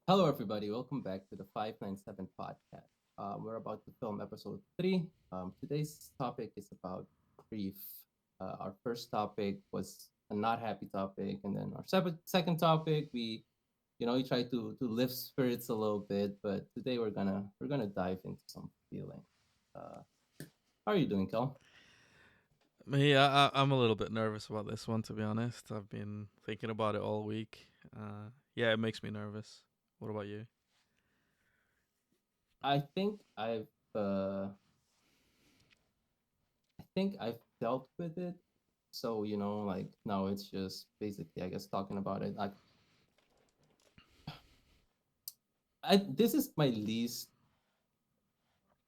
Hello, everybody. Welcome back to the 597 podcast. We're about to film episode 3. Today's topic is about grief. Our first topic was a not happy topic, and then our second topic, we try to lift spirits a little bit. But today we're gonna dive into some feeling. Uh, how are you doing, Kel? Me, I'm a little bit nervous about this one, to be honest. I've been thinking about it all week. Yeah, it makes me nervous. What about you? I think I've dealt with it. So like now it's just basically, I guess, talking about it. I this is my least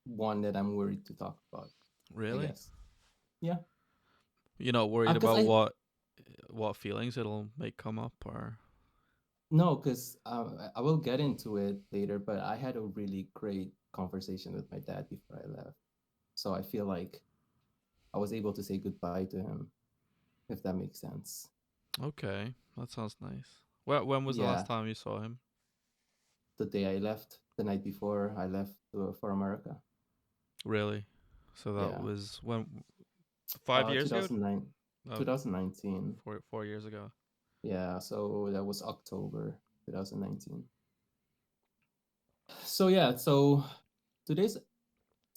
one that I'm worried to talk about. I Really? guess. Yeah. You're not worried Because about I what feelings it'll make come up, or No, because I will get into it later. But I had a really great conversation with my dad before I left, so I feel like I was able to say goodbye to him, if that makes sense. okay, that sounds nice. When was the last Yeah, time you saw him? the day I left, the night before I left for America. Really? So that Yeah, was when 5 years ago? 2009, Oh, 2019. four years ago. Yeah, so that was October 2019. So today's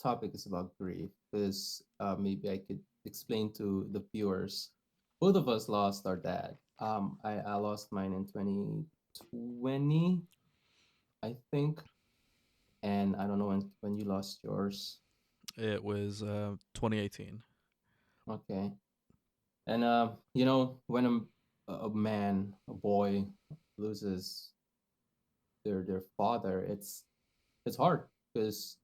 topic is about grief. Because maybe I could explain to the viewers. Both of us lost our dad. I lost mine in 2020, I think, and I don't know when you lost yours. It was 2018. Okay, and when a man, a boy, loses their father, it's hard because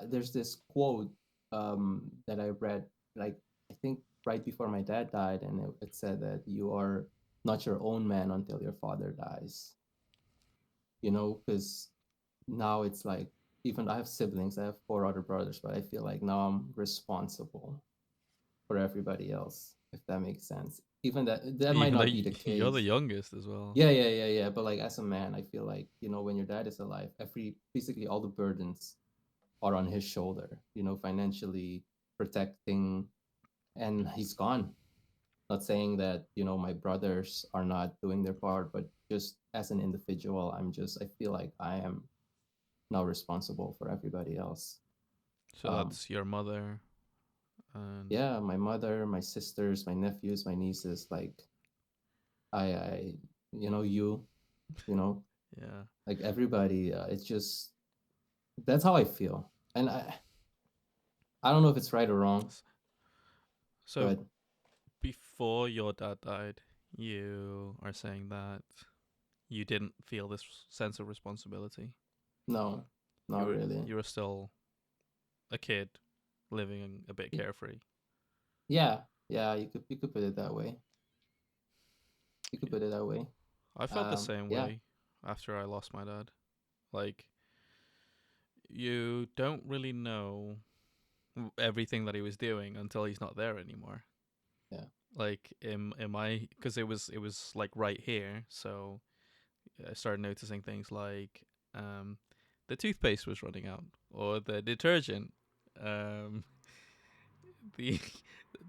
there's this quote that I read, like I think right before my dad died, and it said that you are not your own man until your father dies. Because now it's like, even I have siblings, I have four other brothers, but I feel like now I'm responsible for everybody else, if that makes sense. Even that might Even though not be the you're the case. youngest as well. Yeah. But like as a man, I feel like when your dad is alive, basically all the burdens are on his shoulder, financially protecting, and he's gone. Not saying that, my brothers are not doing their part, but just as an individual, I feel like I am now responsible for everybody else. So Um, that's your mother and yeah, my mother, my sisters, my nephews, my nieces, like I you, you know, yeah. like everybody, it's just, that's how I feel. And I don't know if it's right or wrong. Go So ahead. before your dad died, you are saying that you didn't feel this sense of responsibility. No, You not were really. you were still a kid, living a bit carefree. Yeah, yeah, you could put it that way. You could Yeah. put it that way. I felt the same Yeah, way after I lost my dad. Like you don't really know everything that he was doing until he's not there anymore. yeah. Like in my because it was like right here, so I started noticing things like the toothpaste was running out or the detergent, um, the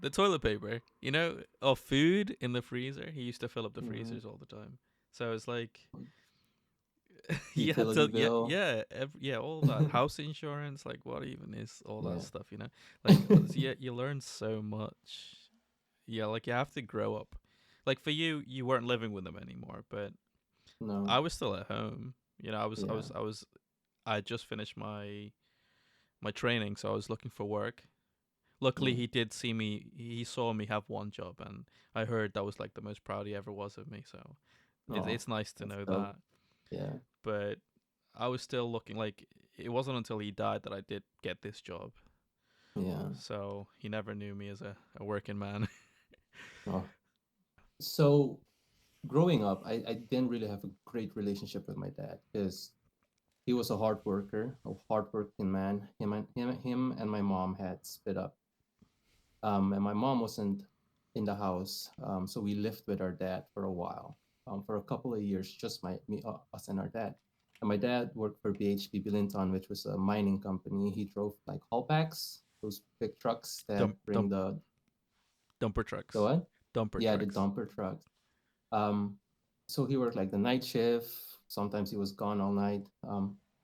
the toilet paper, or food in the freezer. He used to fill up the Hmm. freezers all the time. So it's like, Utility yeah, bill. yeah, all that house insurance. Like, what even is all that Yeah. stuff? Like, yeah, you learn so much. Yeah, like you have to grow up. Like for you, you weren't living with them anymore, but No. I was still at home. Yeah. I just finished my training, so I was looking for work. Luckily, Yeah. he did see me. He saw me have one job, and I heard that was like the most proud he ever was of me. So Oh, it's nice to that's know dope. that. Yeah. But I was still looking. Like it wasn't until he died that I did get this job. Yeah. So he never knew me as a working man. Oh. So growing up, I didn't really have a great relationship with my dad because he was a hard worker, a hardworking man. Him and my mom had split up. And my mom wasn't in the house, so we lived with our dad for a while. for a couple of years, just us and our dad. And my dad worked for BHP Billiton, which was a mining company. He drove like haulbacks, those big trucks that Dump bring dump dumper the trucks. what? Dumper Yeah, the trucks. dumper trucks. Um, so he worked like the night shift. Sometimes he was gone all night.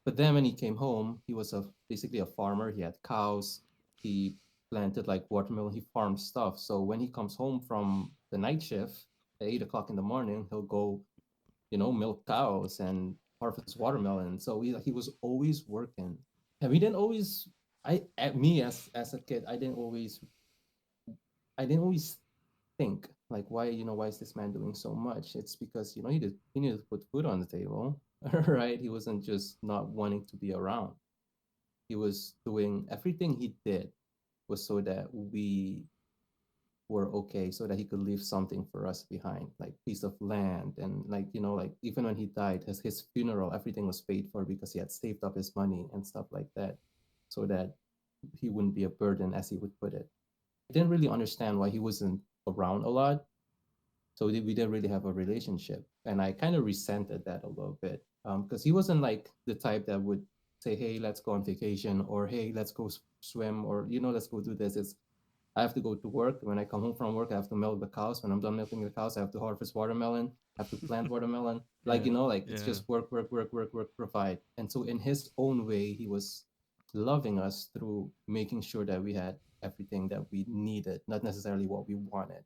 But then when he came home, he was basically a farmer. He had cows. He planted like watermelon. He farmed stuff. So when he comes home from the night shift at 8 o'clock in the morning, he'll go, milk cows and harvest watermelon. So he was always working. And we didn't always. Me as a kid, I didn't always think like why is this man doing so much. It's because he needed to put food on the table. Right, he wasn't just not wanting to be around. He was doing everything he did was so that we were okay, so that he could leave something for us behind, like piece of land. And like like even when he died, his funeral, everything was paid for because he had saved up his money and stuff like that, so that he wouldn't be a burden, as he would put it. I didn't really understand why he wasn't around a lot. So we didn't really have a relationship, and I kind of resented that a little bit, because he wasn't like the type that would say, "Hey, let's go on vacation," or "Hey, let's go swim," or let's go do this. It's I have to go to work. When I come home from work, I have to milk the cows. When I'm done milking the cows, I have to harvest watermelon. I have to plant watermelon. Like Yeah. like it's Yeah. just work, work, work, work, work, provide. And so in his own way, he was loving us through making sure that we had everything that we needed, not necessarily what we wanted.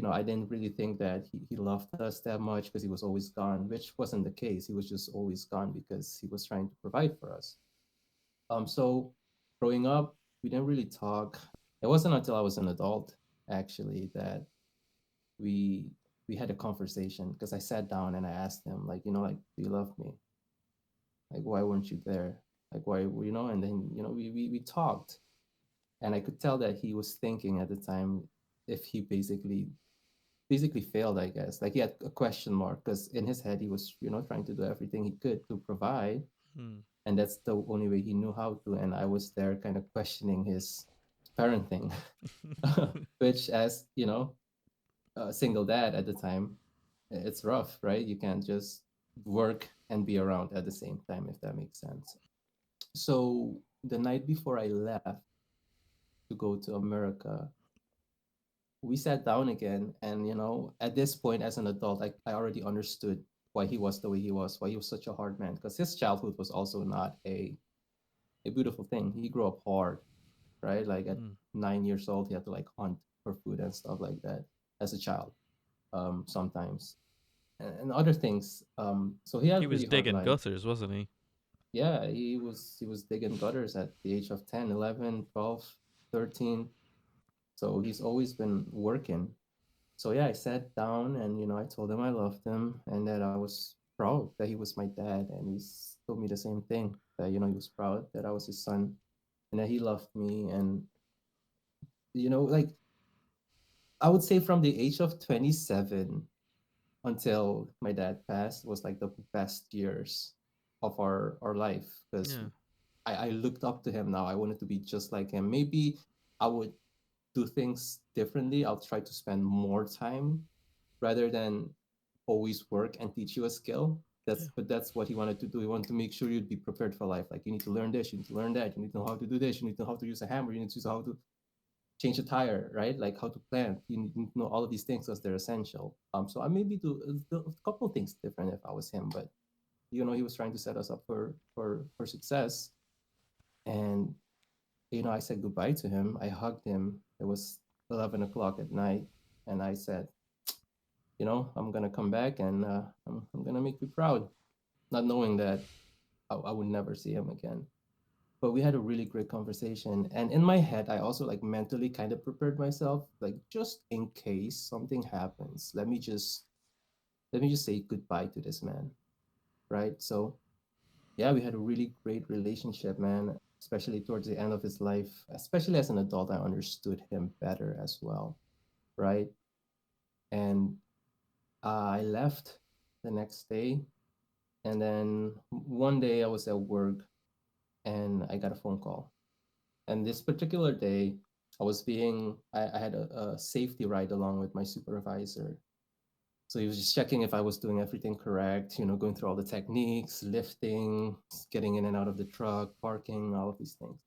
I didn't really think that he loved us that much because he was always gone, which wasn't the case. He was just always gone because he was trying to provide for us. So growing up, we didn't really talk. It wasn't until I was an adult, actually, that we we had a conversation, because I sat down and I asked him, like, like, do you love me? Like, why weren't you there? Like, why, and then, we talked, and I could tell that he was thinking at the time if he basically failed, I guess. Like he had a question mark, because in his head he was, trying to do everything he could to provide, Hmm. and that's the only way he knew how to. And I was there, kind of questioning his parenting, which, as a single dad at the time, it's rough, right? You can't just work and be around at the same time, if that makes sense. So the night before I left to go to America, we sat down again, and at this point, as an adult, I already understood why he was the way he was, why he was such a hard man, because his childhood was also not a beautiful thing. He grew up hard, right? Like at Hmm. 9 years old, he had to like hunt for food and stuff like that as a child, sometimes, and other things. So he had He a was pretty hard digging life. gutters, wasn't he? Yeah, he was digging gutters at the age of 10, 11, 12, 13. So he's always been working. So yeah, I sat down, and I told him I loved him and that I was proud that he was my dad, and he told me the same thing, that he was proud that I was his son, and that he loved me. And like, I would say from the age of 27 until my dad passed was like the best years of our life, because Yeah. I looked up to him. Now I wanted to be just like him. Maybe I would do things differently. I'll try to spend more time rather than always work and teach you a skill. Yeah. That's what he wanted to do. He wanted to make sure you'd be prepared for life. Like, you need to learn this, you need to learn that, you need to know how to do this, you need to know how to use a hammer, you need to know how to change a tire, right? Like how to plant. You need to know all of these things because they're essential. So I maybe do a couple of things different if I was him, but he was trying to set us up for success. And I said goodbye to him. I hugged him. It was 11 o'clock at night, and I said, I'm gonna come back, and I'm gonna make you proud, not knowing that I would never see him again. But we had a really great conversation, and in my head, I also like mentally kind of prepared myself, like, just in case something happens, let me just say goodbye to this man, right? So yeah, we had a really great relationship, man. Especially towards the end of his life, especially as an adult, I understood him better as well, right? And I left the next day, and then one day I was at work, and I got a phone call. And this particular day, I had a safety ride along with my supervisor. So he was just checking if I was doing everything correct, going through all the techniques, lifting, getting in and out of the truck, parking, all of these things.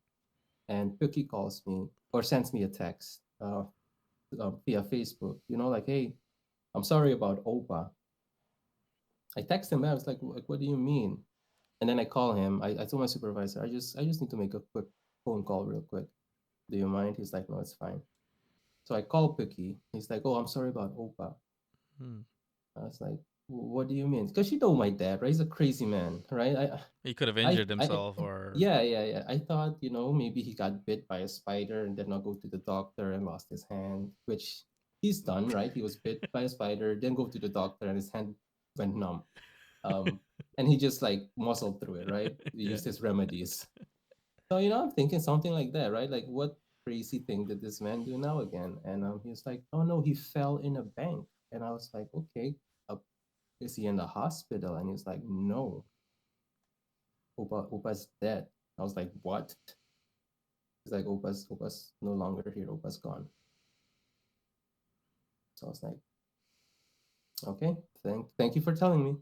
And Pookie calls me or sends me a text via Facebook, like, hey, I'm sorry about Opa. I text him back. I was like, what do you mean? And then I call him. I told my supervisor, I just need to make a quick phone call real quick. Do you mind? He's like, no, it's fine. So I call Pookie. He's like, oh, I'm sorry about Opa. Hmm. I was like, what do you mean? Because you know my dad, right? He's a crazy man, right? He could have I, injured I, himself, or yeah, yeah, yeah. I thought, maybe he got bit by a spider and did not go to the doctor and lost his hand, which he's done, right? He was bit by a spider, then go to the doctor and his hand went numb. Um, and he just like muscled through it, right? He yeah. used his remedies. So, I'm thinking something like that, right? Like, what crazy thing did this man do now again? And he was like, oh no, he fell in a bank. And I was like, okay, uh, is he in the hospital? And he was like, no, Opa's dead. I was like, what? He's like, Opa's no longer here. Opa's gone. So I was like, okay, thank you for telling me.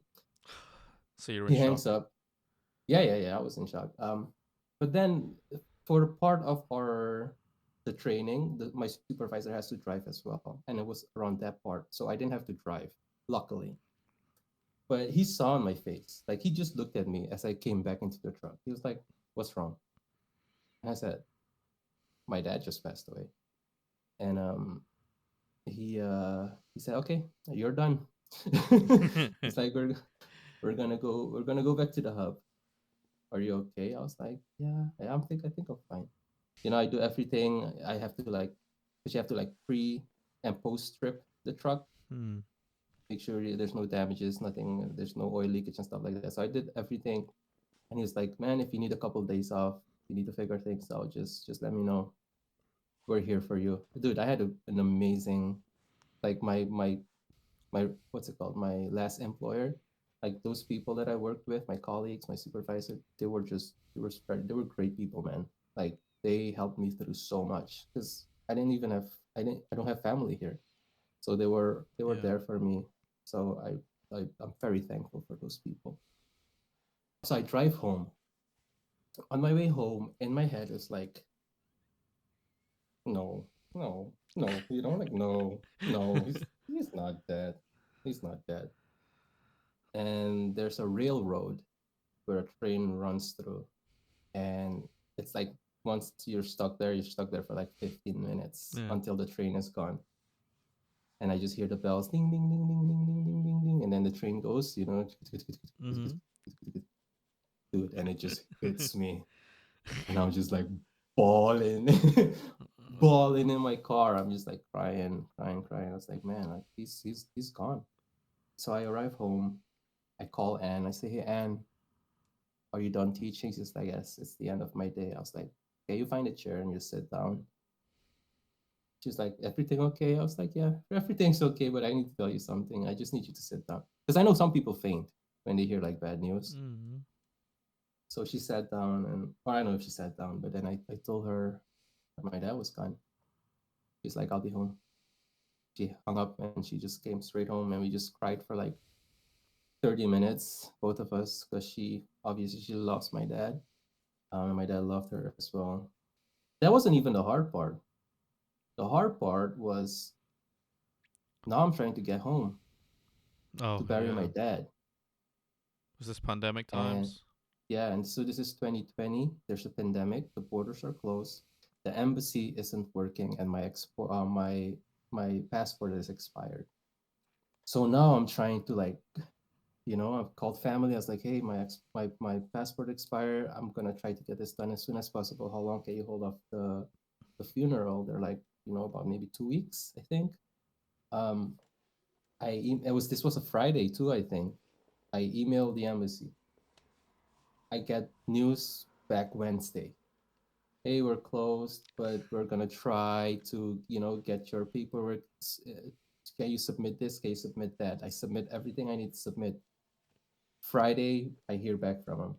So you're in He hangs shock. up. Yeah, yeah, yeah. I was in shock. But then for part of the training, my supervisor has to drive as well, and it was around that part, so I didn't have to drive, luckily. But he saw on my face, like he just looked at me as I came back into the truck. He was like, "What's wrong?" And I said, "My dad just passed away." And he said, "Okay, you're done." He's like, "We're gonna go back to the hub. Are you okay?" I was like, "Yeah, I think I'm fine." I do everything. I have to like, because you have to like pre and post strip the truck, Hmm. make sure there's no damages, nothing, there's no oil leakage and stuff like that. So I did everything, and he was like, "Man, if you need a couple of days off, you need to figure things out. Just let me know. We're here for you, dude." I had an amazing, like my what's it called? My last employer, like those people that I worked with, my colleagues, my supervisor, they were great people, man. Like they helped me through so much because I don't have family here, so they were Yeah. there for me. So I'm very thankful for those people. So I drive home. On my way home, in my head is like, no, no, no, like no, no, he's not dead. He's not dead. And there's a railroad where a train runs through, and it's like once you're stuck there for like 15 minutes Yeah. until the train is gone. And I just hear the bells ding ding ding ding ding ding ding ding ding, and then the train goes, Mm-hmm. dude, and it just hits me, and I'm just like bawling, bawling in my car. I'm just like crying, crying, crying. I was like, man, like he's gone. So I arrive home. I call Anne. I say, hey Anne, are you done teaching? She's like, yes, it's the end of my day. I was like, okay, you find a chair and you sit down. She's like, everything okay? I was like, yeah, everything's okay, but I need to tell you something. I just need you to sit down. Because I know some people faint when they hear like bad news. Mm-hmm. So she sat down, and, or I don't know if she sat down, but then I told her that my dad was gone. She's like, I'll be home. She hung up and she just came straight home, and we just cried for like 30 minutes, both of us, because she loves my dad. And my dad loved her as well. That wasn't even the hard part. The hard part was now I'm trying to get home to Oh bury my yeah. dad. Was this pandemic And times? yeah, and so this is 2020. There's a pandemic. The borders are closed. The embassy isn't working, and my passport is expired. So now I'm trying to like, I've called family. I was like, hey, my passport expired. I'm gonna try to get this done as soon as possible. How long can you hold off the funeral? They're like, about maybe 2 weeks, I think. Um, this was a Friday too, I think. I emailed the embassy. I get news back Wednesday. Hey, we're closed, but we're gonna try to, get your paperwork. Can you submit this? Can you submit that? I submit everything I need to submit. Friday, I hear back from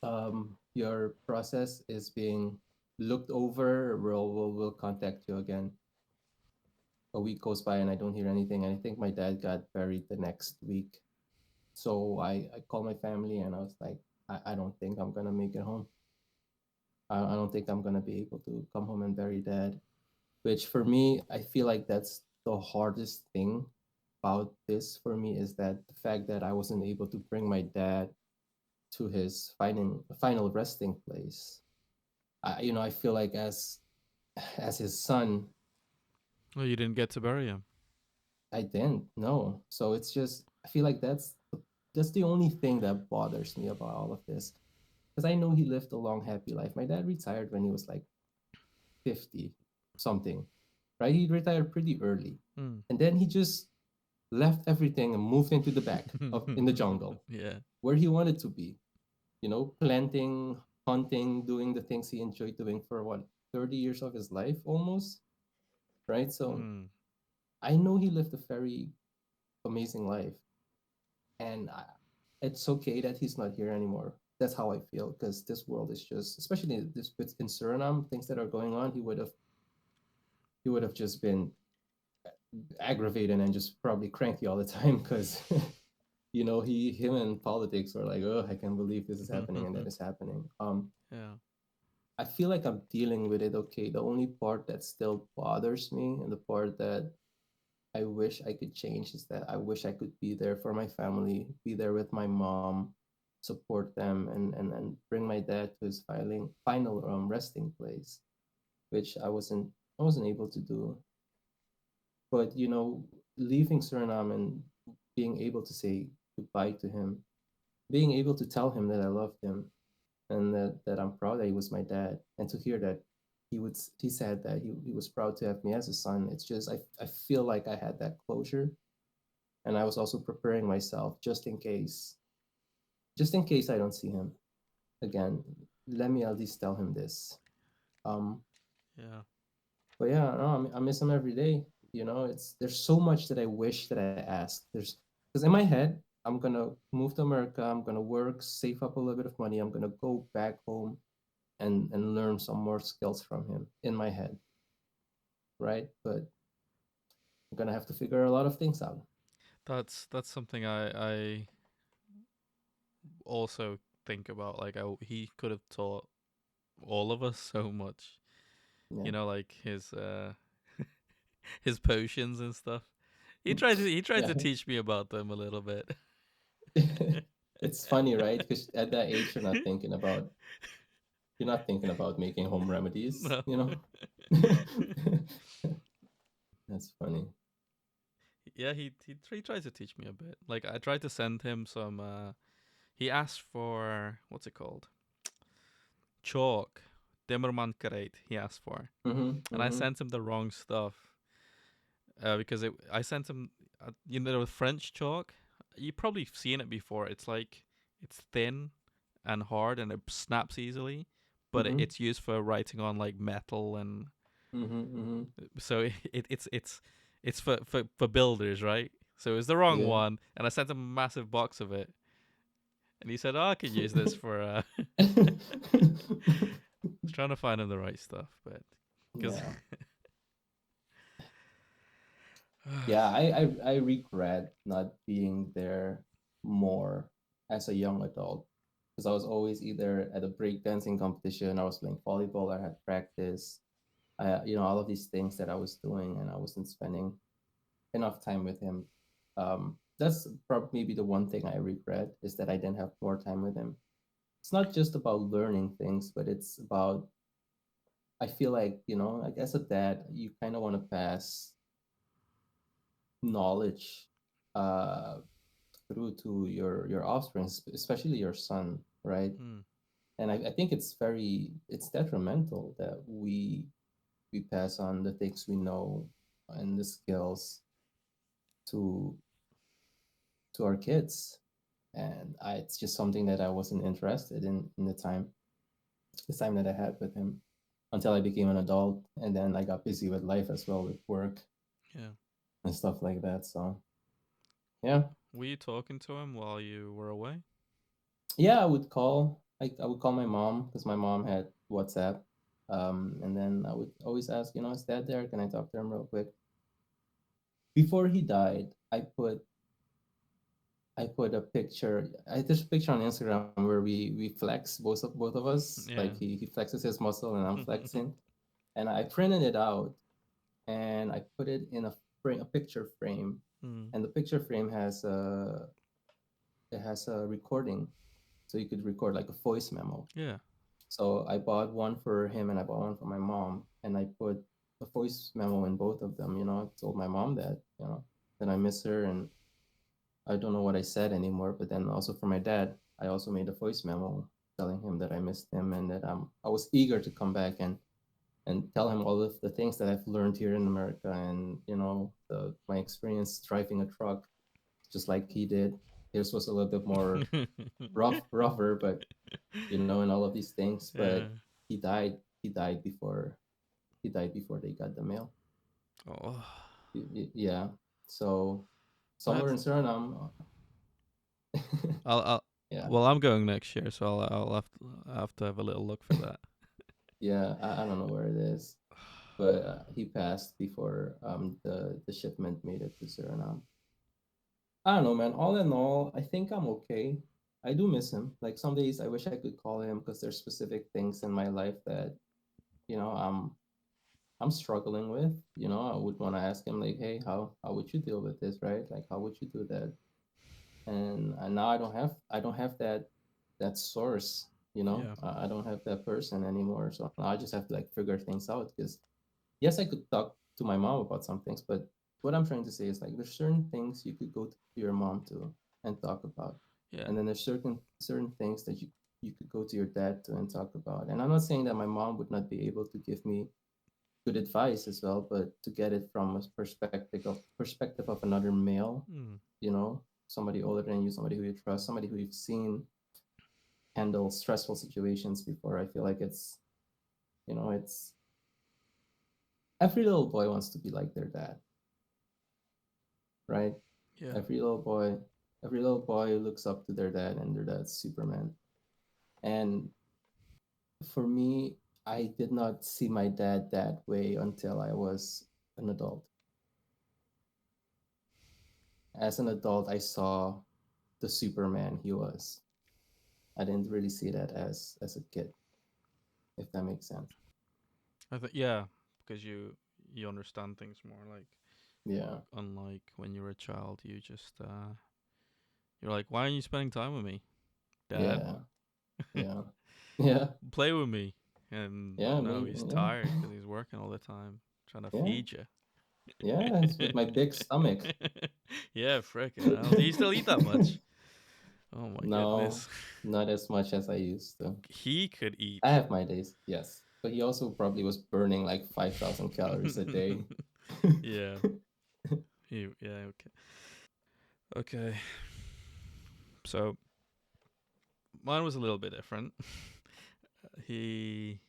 them. Your process is being looked over. We'll contact you again. a week goes by and I don't hear anything. And I think my dad got buried the next week. So I called my family and I was like, I don't think I'm gonna make it home. I don't think I'm gonna be able to come home and bury dad. Which for me, I feel like that's the hardest thing about this for me is that the fact that I wasn't able to bring my dad to his final resting place. I feel like as his son, Oh, you didn't get to bury him. I didn't know. So it's just I feel like that's the only thing that bothers me about all of this because I know he lived a long happy life. My dad retired when he was like 50 something, right? He retired pretty early. Hmm. And then he just left everything and moved into the back of in the jungle Yeah. where he wanted to be, planting, hunting, doing the things he enjoyed doing for what 30 years of his life almost, right? So Hmm. I know he lived a very amazing life, and it's okay that he's not here anymore. That's how I feel because this world is just, especially this with in Suriname, things that are going on. He would have just been aggravated and just probably cranky all the time because him and politics are like, oh, I can't believe this is happening and that is happening. Yeah. I feel like I'm dealing with it okay. The only part that still bothers me and the part that I wish I could change is that I wish I could be there for my family, be there with my mom, support them, and bring my dad to his final resting place, which I wasn't able to do. But leaving Suriname and being able to say goodbye to him, being able to tell him that I loved him and that I'm proud that he was my dad, and to hear that he said that he was proud to have me as a son. It's just I feel like I had that closure, and I was also preparing myself just in case I don't see him again. Let me at least tell him this. Um, Yeah. but yeah, no, I miss him every day. There's so much that I wish that I asked. There's because in my head, I'm gonna move to America. I'm gonna work, save up a little bit of money. I'm gonna go back home and learn some more skills from him in my head, right? But I'm gonna have to figure a lot of things out. That's something I also think about. Like, he could have taught all of us so much. Yeah, Like his potions and stuff. He tried yeah. to teach me about them a little bit. It's funny, right? Because at that age, you're not thinking about making home remedies. No. That's funny. Yeah, he tried to teach me a bit. Like, I tried to send him some. He asked for, what's it called? Chalk. Dimmerman Crate, he asked for, Mm-hmm. and I Mm-hmm. sent him the wrong stuff. Because I sent him, French chalk. You've probably seen it before. It's thin and hard, and it snaps easily, but Mm-hmm. it's used for writing on like metal, and Mm-hmm. Mm-hmm. so it's for builders, right? So it was the wrong Yeah. one, and I sent him a massive box of it, and he said, "Oh, I could use this for." I was trying to find him the right stuff, but because Yeah. Yeah. I regret not being there more as a young adult because I was always either at a breakdancing competition, I was playing volleyball, I had practice, all of these things that I was doing, and I wasn't spending enough time with him. That's probably maybe the one thing I regret is that I didn't have more time with him. It's not just about learning things, but it's about I feel like like as a dad, you kind of want to pass knowledge uh, through to your offspring, especially your son, right? hmm, And I think it's detrimental that we pass on the things we know and the skills to our kids. And it's just something that I wasn't interested in the time that I had with him until I became an adult, and then I got busy with life as well, with work yeah. and stuff like that. So yeah, Were you talking to him while you were away? yeah, I would call my mom because my mom had WhatsApp, and then I would always ask, is Dad there? Can I talk to him real quick? before he died, I put a picture. There's a picture on Instagram where we flex both of us. Like Yeah. he flexes his muscle and I'm flexing, and I printed it out and I put it in a picture frame, Mm. and the picture frame has a recording, so you could record like a voice memo. Yeah. So I bought one for him and I bought one for my mom, and I put a voice memo in both of them. I told my mom that that I miss her and I don't know what I said anymore. But then also for my dad, I also made a voice memo telling him that I missed him and that I was eager to come back and tell him all of the things that I've learned here in America and my experience driving a truck just like he did. His was a little bit more rougher, but and all of these things. Yeah. But he died. He died before they got the mail. Oh, Yeah. So somewhere that's. in Suriname. I'll. Yeah. Well, I'm going next year, so I'll have to have a little look for that. Yeah. I don't know where it is, but he passed before the shipment made it to Suriname. I don't know, man. All in all, I think I'm okay. I do miss him. Like some days, I wish I could call him because there's specific things in my life that you know I'm I'm struggling with. I would want to ask him like, hey, how would you deal with this, right? Like, how would you do that? And now I don't have that source. Yeah. I don't have that person anymore. So now I just have to like figure things out because yes, I could talk to my mom about some things, but what I'm trying to say is like there's certain things you could go to your mom to and talk about, Yeah. and then there's certain things that you could go to your dad to and talk about. And I'm not saying that my mom would not be able to give me good advice as well, but to get it from a perspective of another male, Mm. somebody older than you, somebody who you trust, somebody who you've seen handle stressful situations before, I feel like it's every little boy wants to be like their dad, right? Yeah. Every little boy, every little boy looks up to their dad, and their dad's Superman. And for me, I did not see my dad that way until I was an adult. As an adult, I saw the Superman he was. I didn't really see that as a kid, if that makes sense. I think yeah, because you understand things more. Like Yeah, unlike when you were a child, you're like, why aren't you spending time with me, Dad? yeah, yeah, yeah, Play with me. And yeah. no, Me, he's yeah, tired because he's working all the time trying to yeah, feed you. yeah. It's with my big stomach. Yeah, frickin' hell. Do you still eat that much? Oh my No, goodness. not as much as I used to. He could I eat. have my days, yes, but he also probably was burning like 5,000 calories a day. Yeah. Yeah, okay. Okay. So mine was a little bit different. he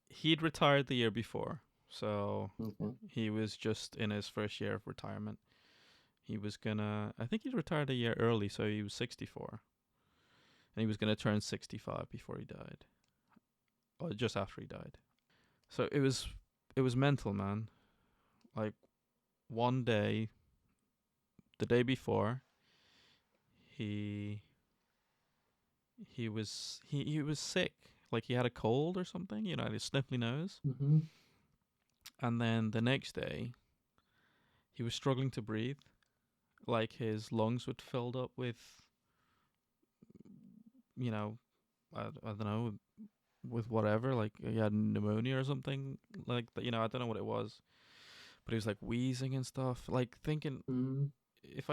he'd retired the year before. So Okay. he was just in his first year of retirement. He was gonna I think he retired a year early, so he was 64. And he was gonna turn 65 before he died. Or just after he died. So it was mental, man. Like one day, the day before, he he was sick. Like he had a cold or something, a sniffly nose. Mm-hmm. And then the next day, he was struggling to breathe. Like his lungs would filled up with, you know, I don't know, with whatever. Like he had pneumonia or something. Like that, I don't know what it was. But he was like wheezing and stuff. Like thinking, Mm-hmm. if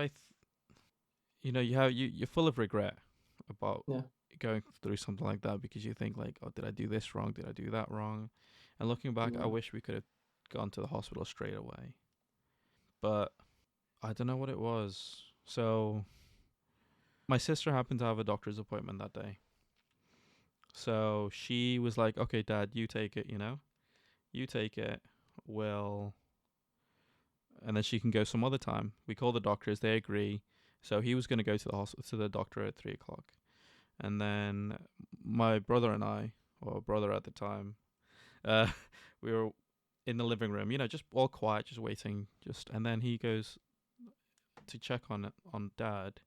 you're full of regret about Yeah. going through something like that because you think like, oh, did I do this wrong? Did I do that wrong? And looking back, I Yeah. wish we could have gone to the hospital straight away. But I don't know what it was. So my sister happened to have a doctor's appointment that day. So she was like, "Okay, Dad, you take it. You take it. Well, and then she can go some other time." We call the doctors. They agree. So he was going to go to the hospital to the doctor at 3 o'clock, and then my brother and I, or brother at the time, uh, we were. in the living room, just all quiet, just waiting, and then he goes to check on dad,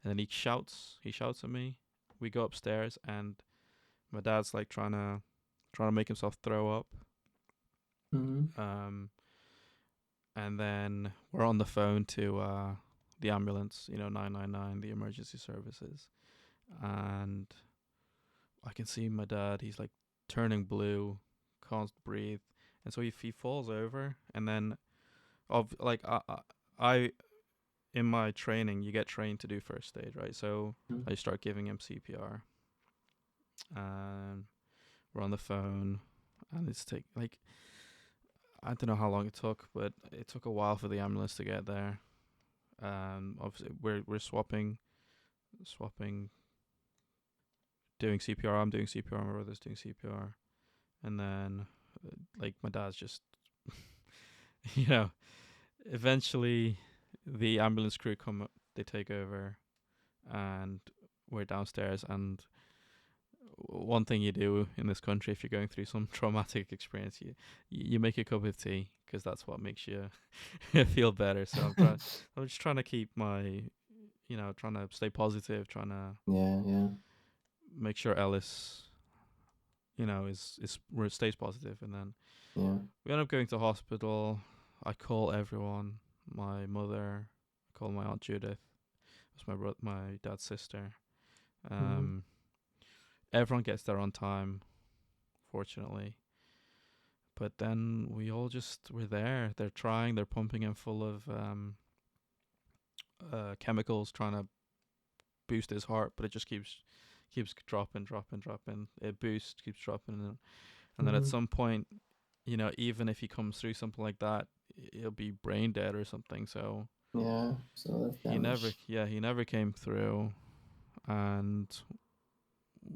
and then he shouts at me. We go upstairs, and my dad's like trying to make himself throw up. Mm-hmm. Um, and then we're on the phone to the ambulance, 999, the emergency services, and I can see my dad. He's like turning blue, can't breathe, and so he falls over, and then of like I in my training, you get trained to do first aid, right? So I start giving him CPR, and we're on the phone, and it's take like I don't know how long it took, but it took a while for the ambulance to get there. Obviously we're swapping, doing CPR. I'm doing CPR. My brother's doing CPR, and then like my dad's just you know eventually the ambulance crew come, they take over, and we're downstairs. And one thing you do in this country if you're going through some traumatic experience, you make a cup of tea, because that's what makes you feel better. So I'm just trying to keep my, trying to stay positive, trying to Yeah, yeah, make sure Ellis, is where it stays positive. And then yeah. we end up going to hospital. I call everyone, my mother, I call my aunt Judith, that's my dad's sister. Mm-hmm. Um, Everyone gets there on time, fortunately. But then we all just were there. They're pumping him full of chemicals, trying to boost his heart, but it just keeps dropping, dropping, dropping. It boosts, keeps dropping, and then at Mm-hmm. some point, even if he comes through something like that, he'll be brain dead or something. So Yeah. So that's damage. he never came through, and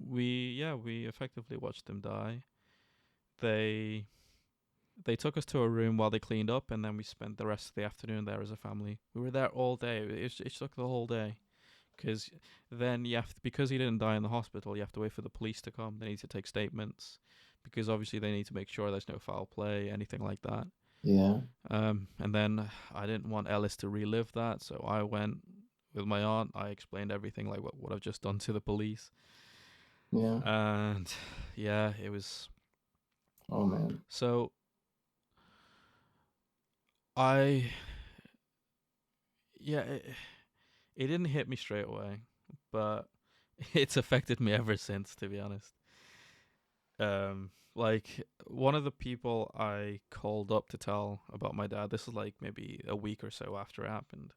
we effectively watched him die. They they took us to a room while they cleaned up, and then we spent the rest of the afternoon there as a family. We were there all day. It took the whole day, because then because he didn't die in the hospital, you have to wait for the police to come. They need to take statements, because obviously they need to make sure there's no foul play, anything like that. Yeah. And then I didn't want Ellis to relive that, so I went with my aunt. I explained everything, like what I've just done to the police, Yeah. and yeah, it was Oh man. so. I yeah, it didn't hit me straight away, but it's affected me ever since, to be honest. Like one of the people I called up to tell about my dad, this is like maybe a week or so after it happened,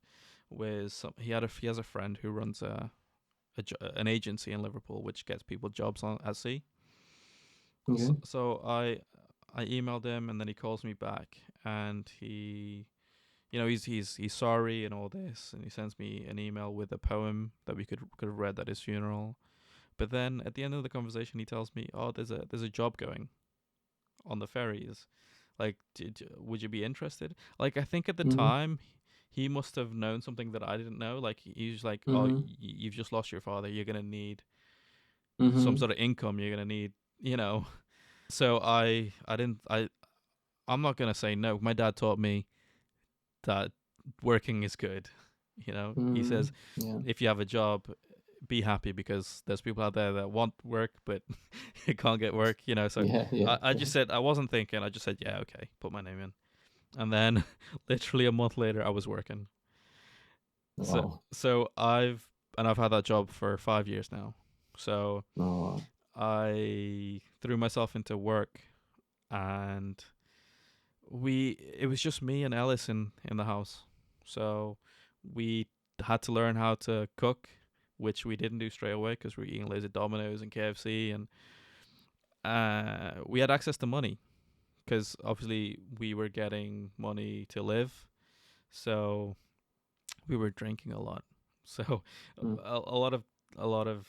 was he has a friend who runs an agency in Liverpool which gets people jobs on at sea. So, Okay. so I emailed him, and then he calls me back, and he's sorry and all this, and he sends me an email with a poem that we could have read at his funeral. But then at the end of the conversation, he tells me, "Oh, there's a job going on the ferries. Like, would you be interested?" Like, I think at the Mm-hmm. time, he must have known something that I didn't know. Like, he's like, "Oh, Mm-hmm. you've just lost your father. You're gonna need some Mm-hmm. sort of income. You're gonna need, you know." So I didn't I'm not gonna say no. My dad taught me that working is good. He Mm-hmm. says Yeah. if you have a job, be happy, because there's people out there that want work but can't get work. So Yeah. Yeah. I Yeah. just said, I wasn't thinking. I just said, yeah, okay, put my name in, and then literally a month later, I was working. So Wow. so I've had that job for 5 years now. So Oh. I threw myself into work, and it was just me and Ellis in the house. So we had to learn how to cook, which we didn't do straight away because we were eating loads of Domino's and KFC, and we had access to money because obviously we were getting money to live. So we were drinking a lot. So Mm. a lot of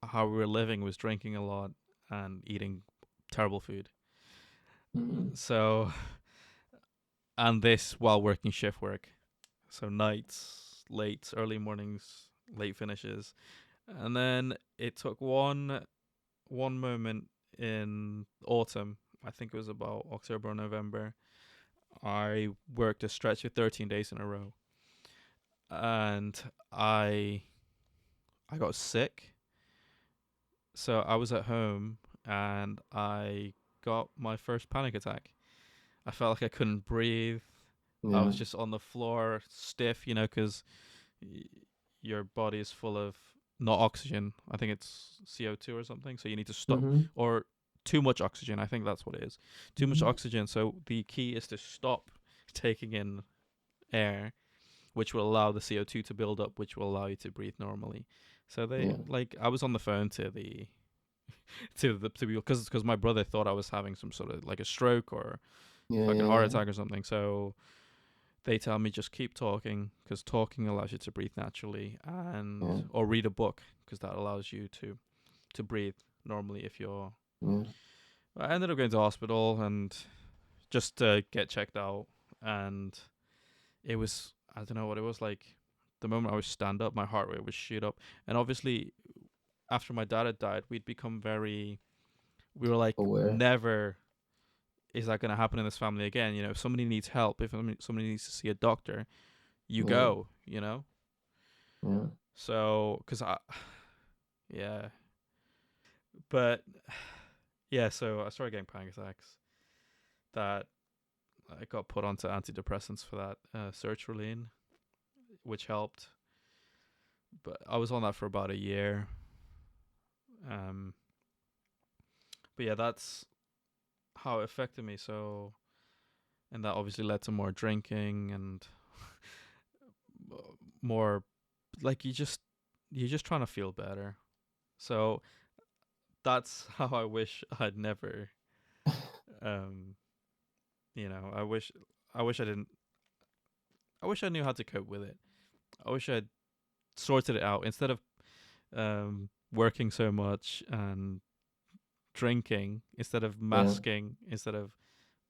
how we were living was drinking a lot and eating terrible food. Mm-hmm. So, and this while working shift work. So nights, late, early mornings, late finishes. And then it took one moment in autumn. I think it was about October or November. I worked a stretch of 13 days in a row, and I I got sick. So I was at home and I got my first panic attack. I felt like I couldn't breathe. I Yeah. was just on the floor, stiff, because y- your body is full of not oxygen. I think it's CO2 or something. So you need to stop, Mm-hmm. or too much oxygen. I think that's what it is. Too much Mm-hmm. oxygen. So the key is to stop taking in air, which will allow the CO2 to build up, which will allow you to breathe normally. So they Yeah. like I was on the phone to the to be because my brother thought I was having some sort of like a stroke or Yeah. fucking Yeah. heart Yeah. attack or something. So they tell me just keep talking because talking allows you to breathe naturally, and Yeah. or read a book because that allows you to breathe normally if you're. Yeah. I ended up going to hospital and just to get checked out, and it was I don't know what it was like. The moment I was stand up, my heart rate would shoot up, and obviously after my dad had died, we'd become very. We were like Aware. never is that going to happen in this family again? If somebody needs help, if somebody needs to see a doctor, you Yeah. go. Yeah. So, because I, yeah, but yeah, so I started getting panic attacks. That I got put onto antidepressants for that, sertraline, which helped. But I was on that for about a year. Um, but yeah, that's how it affected me. So, and that obviously led to more drinking and more, like you're just trying to feel better. So that's how I wish I'd never. Um, I wish I didn't. I wish I knew how to cope with it. I wish I'd sorted it out instead of working so much and drinking, instead of Yeah. masking, instead of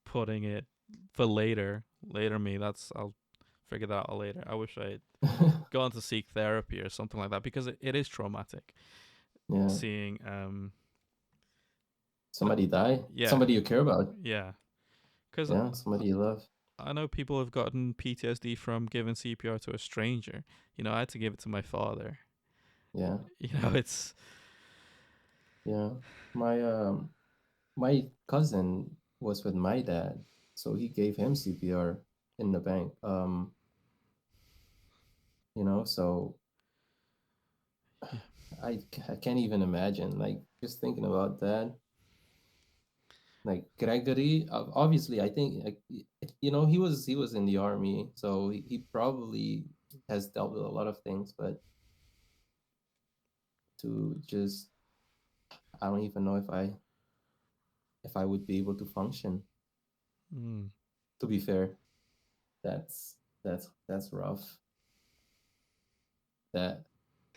putting it for later. Later me, that's I'll figure that out later. I wish I'd gone to seek therapy or something like that because it is traumatic Yeah. seeing the Somebody die. yeah Somebody you care about. yeah because Yeah. Somebody you love. I know people have gotten PTSD from giving CPR to a stranger. I had to give it to my father. Yeah. It's Yeah. My cousin was with my dad, so he gave him CPR in the bank. So yeah, I can't even imagine, like, just thinking about that. Like Gregory, obviously, I think, like, he was in the army, so he probably has dealt with a lot of things, but to just, I don't even know if I would be able to function. mm. To be fair, that's rough. That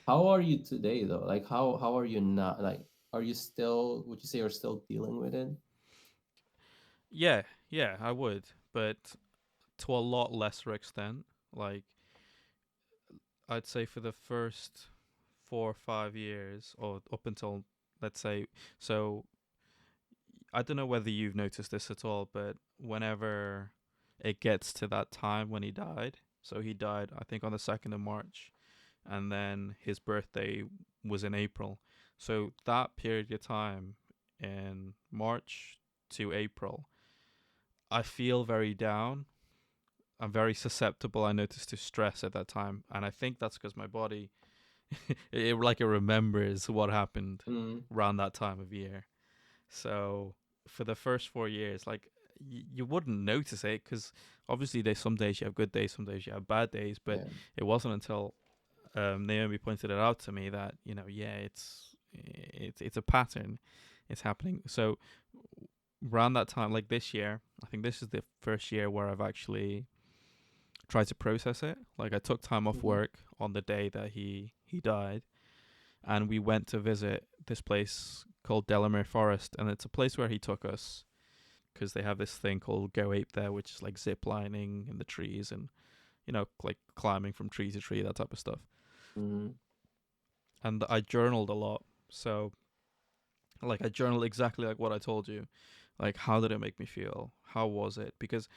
How are you today though? Like, how are you not, like, are you still, would you say you're still dealing with it? Yeah, yeah, I would, but to a lot lesser extent. Like I'd say for the first 4 or 5 years, or up until let's say, so I don't know whether you've noticed this at all, but whenever it gets to that time when he died, so he died I think on the 2nd of March, and then his birthday was in April. So that period of time in March to April, I feel very down. I'm very susceptible, I noticed, to stress at that time, and I think that's because my body, it remembers what happened Mm, around that time of year. So for the first 4 years, like you wouldn't notice it because obviously there's some days you have good days, some days you have bad days, but yeah. it wasn't until Naomi pointed it out to me that yeah, it's a pattern, it's happening. So around that time, like this year, I think this is the first year where I've actually tried to process it. Like I took time off Hmm. work on the day that he died, and we went to visit this place called Delamere Forest, and it's a place where he took us because they have this thing called Go Ape there, which is like zip lining in the trees and like climbing from tree to tree, that type of stuff. Hmm. And I journaled a lot, so like I journaled exactly like what I told you. Like, how did it make me feel? How was it? Because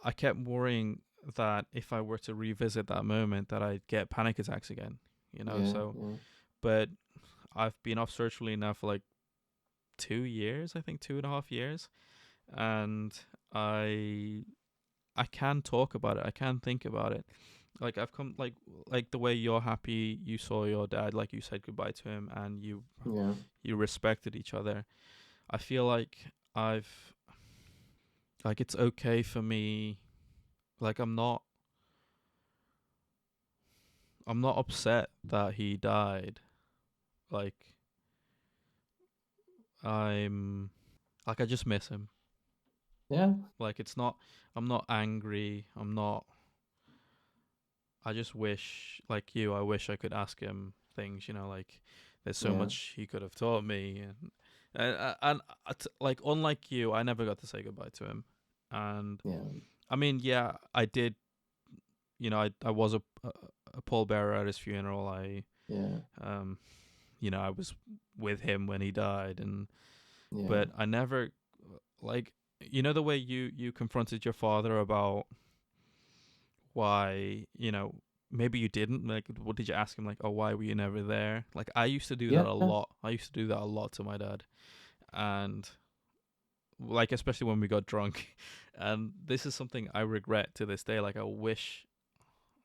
I kept worrying that if I were to revisit that moment, that I'd get panic attacks again. You know, Yeah, so yeah, but I've been off surgery now for like 2 years, I think 2.5 years, and I I can talk about it. I can think about it. Like I've come like the way you're happy you saw your dad, like you said goodbye to him and yeah, you respected each other. I feel like I've like it's okay for me. Like I'm not upset that he died. Like I'm like I just miss him. yeah, Like it's not I'm not angry. I'm not I just wish, like you, I wish I could ask him things. You know, like there's so yeah, much he could have taught me, and like unlike you, I never got to say goodbye to him. And yeah, I mean, yeah, I did. You know, I was a pallbearer at his funeral. yeah, Um, I was with him when he died, and yeah, but I never like the way you confronted your father about why maybe you didn't like what did you ask him like, oh, why were you never there? Like I used to do that yeah, a lot. I used to do that a lot to my dad, and like especially when we got drunk. And this is something I regret to this day. Like I wish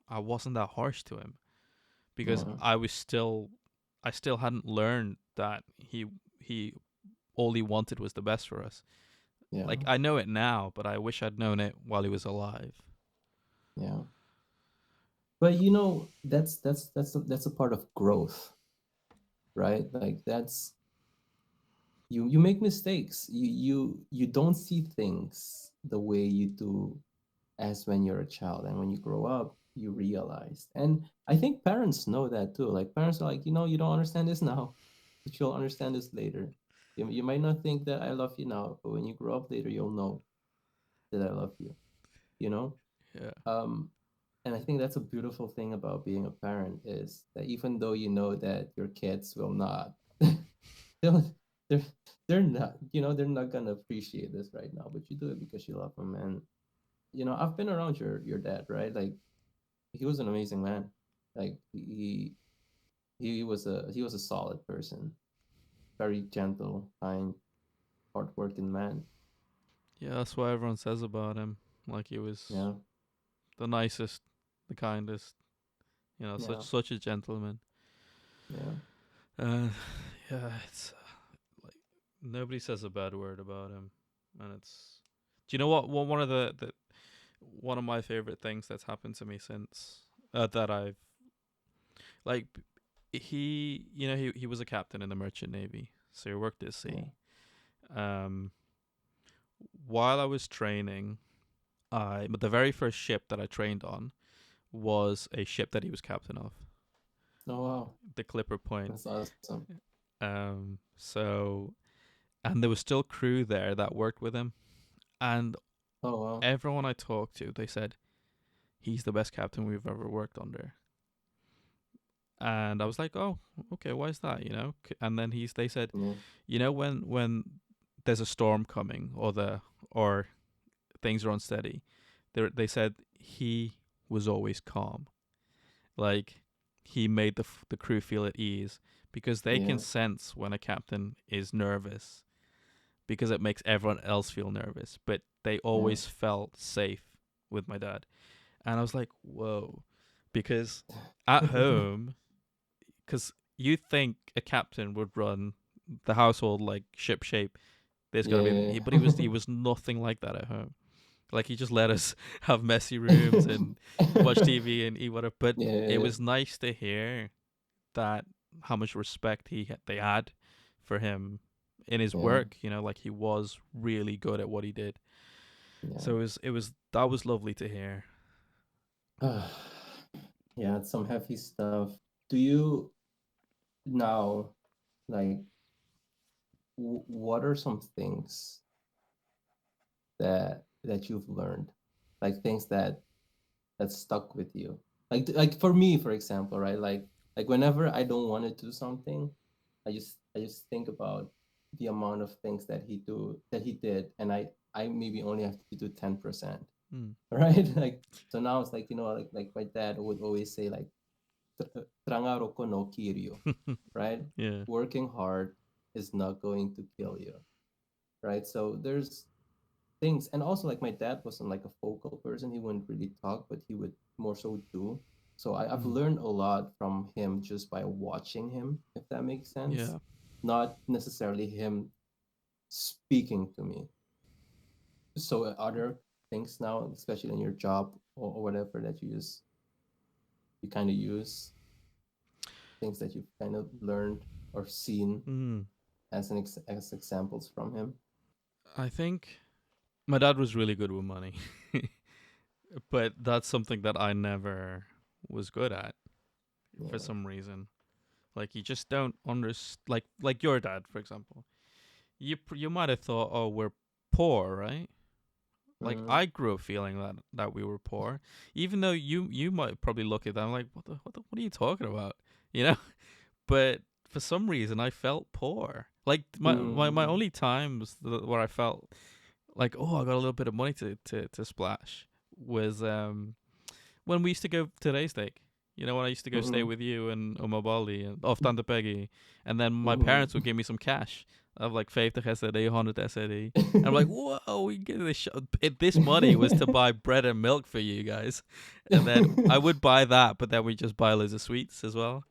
I wasn't that harsh to him, because yeah, I still hadn't learned that he all he wanted was the best for us. yeah, Like I know it now, but I wish I'd known it while he was alive. yeah. But that's a part of growth, right? Like that's you make mistakes. You don't see things the way you do as when you're a child, and when you grow up you realize. And I think parents know that too. Like parents are like, you don't understand this now, but you'll understand this later. You might not think that I love you now, but when you grow up later you'll know that I love you you know Yeah. um and I think that's a beautiful thing about being a parent, is that even though you know that your kids will not they'll, they're they're not gonna appreciate this right now, but you do it because you love them. And I've been around your dad, right? Like he was an amazing man. Like he was a solid person, very gentle, kind, hardworking man. Yeah, that's what everyone says about him. Like he was Yeah, the nicest, the kindest, yeah, such a gentleman. yeah, Uh, yeah, it's like nobody says a bad word about him, and it's. Do you know what? One of the one of my favorite things that's happened to me since that I've like he was a captain in the merchant navy, so he worked at yeah. sea. Um, while I was training, but the very first ship that I trained on was a ship that he was captain of, Oh wow, the Clipper Point. that's awesome. So and there was still crew there that worked with him, and Oh wow, everyone I talked to, they said he's the best captain we've ever worked under. And I was like, oh, okay, why is that? And then they said, yeah, when there's a storm coming, or things are unsteady, they said he was always calm. Like he made the crew feel at ease, because they can yeah, sense when a captain is nervous, because it makes everyone else feel nervous. But they yeah, always felt safe with my dad. And I was like, whoa. Because at home, because you think a captain would run the household like ship shape. There's got to yeah, be, but he was nothing like that at home. Like he just let us have messy rooms and watch TV and eat whatever. But it yeah, was nice to hear that how much respect they had for him in his yeah, work. Like he was really good at what he did. yeah. So it was that was lovely to hear. Yeah, it's some heavy stuff. Do you now, like, what are some things that you've learned, like things that stuck with you, like for me, for example, right? Like whenever I don't want to do something, I just think about the amount of things that he did, and I maybe only have to do 10%. Mm. Right? Like, so now it's like, like my dad would always say, like, "Trangaro ko no kiryu," right? Yeah. Working hard is not going to kill you, right? So there's things, and also, like, my dad wasn't like a vocal person. He wouldn't really talk, but he would more so do. So I've Mm. learned a lot from him just by watching him, if that makes sense. Yeah. Not necessarily him speaking to me. So other things now, especially in your job, or whatever, that you kind of use things that you've kind of learned or seen Mm. as examples from him. I think my dad was really good with money, but that's something that I never was good at for Yeah. some reason. Like you just don't understand. Like your dad, for example. You might have thought, oh, we're poor, right? Like Mm-hmm. I grew up feeling that we were poor, even though you might probably look at them like, what are you talking about? You know. But for some reason, I felt poor. Like my Mm-hmm. only times where I felt like, oh, I got a little bit of money to splash was when we used to go to Day Steak. You know, when I used to go stay Mm-hmm. with you and Umabali and off Tante Peggy, and then my parents would Mm-hmm. give me some cash of like 50 SED, 100 SED. And I'm like, whoa, we get this. This money was to buy bread and milk for you guys. And then I would buy that, but then we just buy loads of sweets as well.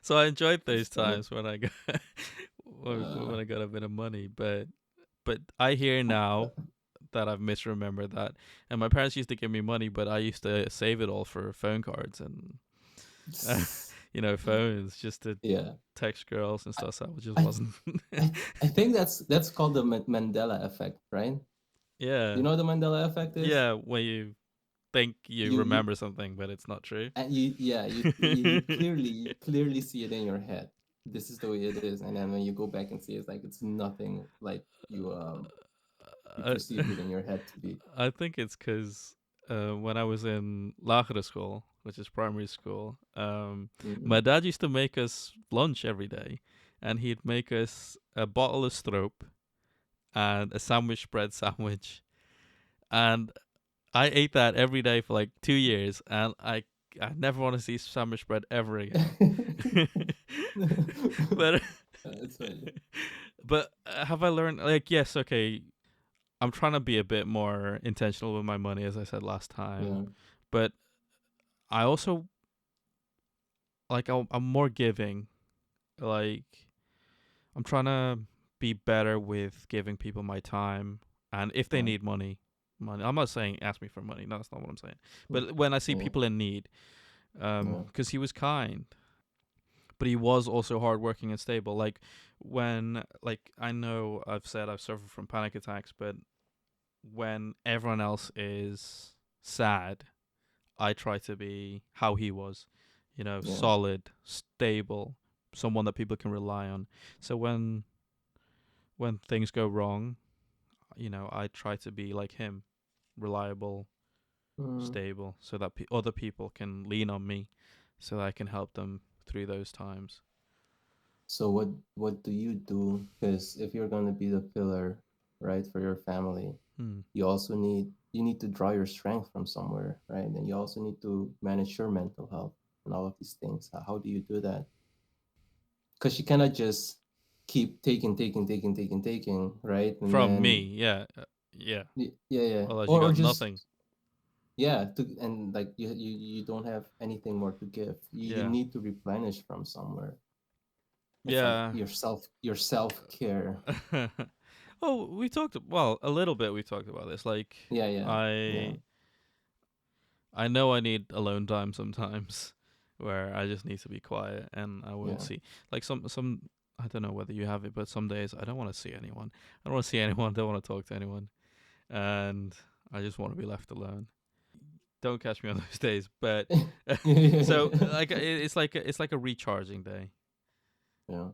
So I enjoyed That's those funny. times when I got Uh, when I got a bit of money. But I hear now that I've misremembered that. And my parents used to give me money, but I used to save it all for phone cards and phones just to yeah. text girls and I, stuff. So it just I, wasn't. I think that's called the Mandela effect, right? Yeah, You know what the Mandela effect is? yeah. When you think you You remember something, but it's not true. and yeah, you clearly see it in your head. This is the way it is, and then when you go back and see it, it's like it's nothing like you I, perceived it in your head to be. I think it's because when I was in Lagere school, which is primary school, Mm-hmm. my dad used to make us lunch every day, and he'd make us a bottle of stroop and a sandwich bread sandwich, and I ate that every day for like 2 years, and I never want to see sandwich bread ever again. but It's funny. but have I learned, like, yes, okay, I'm trying to be a bit more intentional with my money, as I said last time, Yeah. but I also like I'm more giving. Like I'm trying to be better with giving people my time, and if they Yeah. need money. I'm not saying ask me for money. No, that's not what I'm saying. Mm. But when I see Yeah. people in need, Yeah. because he was kind, but he was also hardworking and stable. Like when, like I know I've said I've suffered from panic attacks, but when everyone else is sad, I try to be how he was, Yeah. solid, stable, someone that people can rely on. So when things go wrong, I try to be like him, reliable, Mm. stable, so that other people can lean on me, so that I can help them through those times. So what do you do? Because if you're gonna be the pillar, right, for your family, Hmm. you need to draw your strength from somewhere, right? And you also need to manage your mental health and all of these things. How do you do that? Because you cannot just keep taking, right? And From me, then yeah, yeah. yeah, yeah, Otherwise, you or got just nothing. yeah, and like you don't have anything more to give. You Yeah, need to replenish from somewhere. It's like yeah. your self care. Oh, we talked. Well, a little bit. We talked about this. Like, Yeah, yeah, yeah, I I know I need alone time sometimes, where I just need to be quiet and I won't yeah. see. Like some. I don't know whether you have it, but some days I don't want to see anyone. I don't want to see anyone. Don't want to talk to anyone, and I just want to be left alone. Don't catch me on those days, but so like it's like a recharging day. Yeah.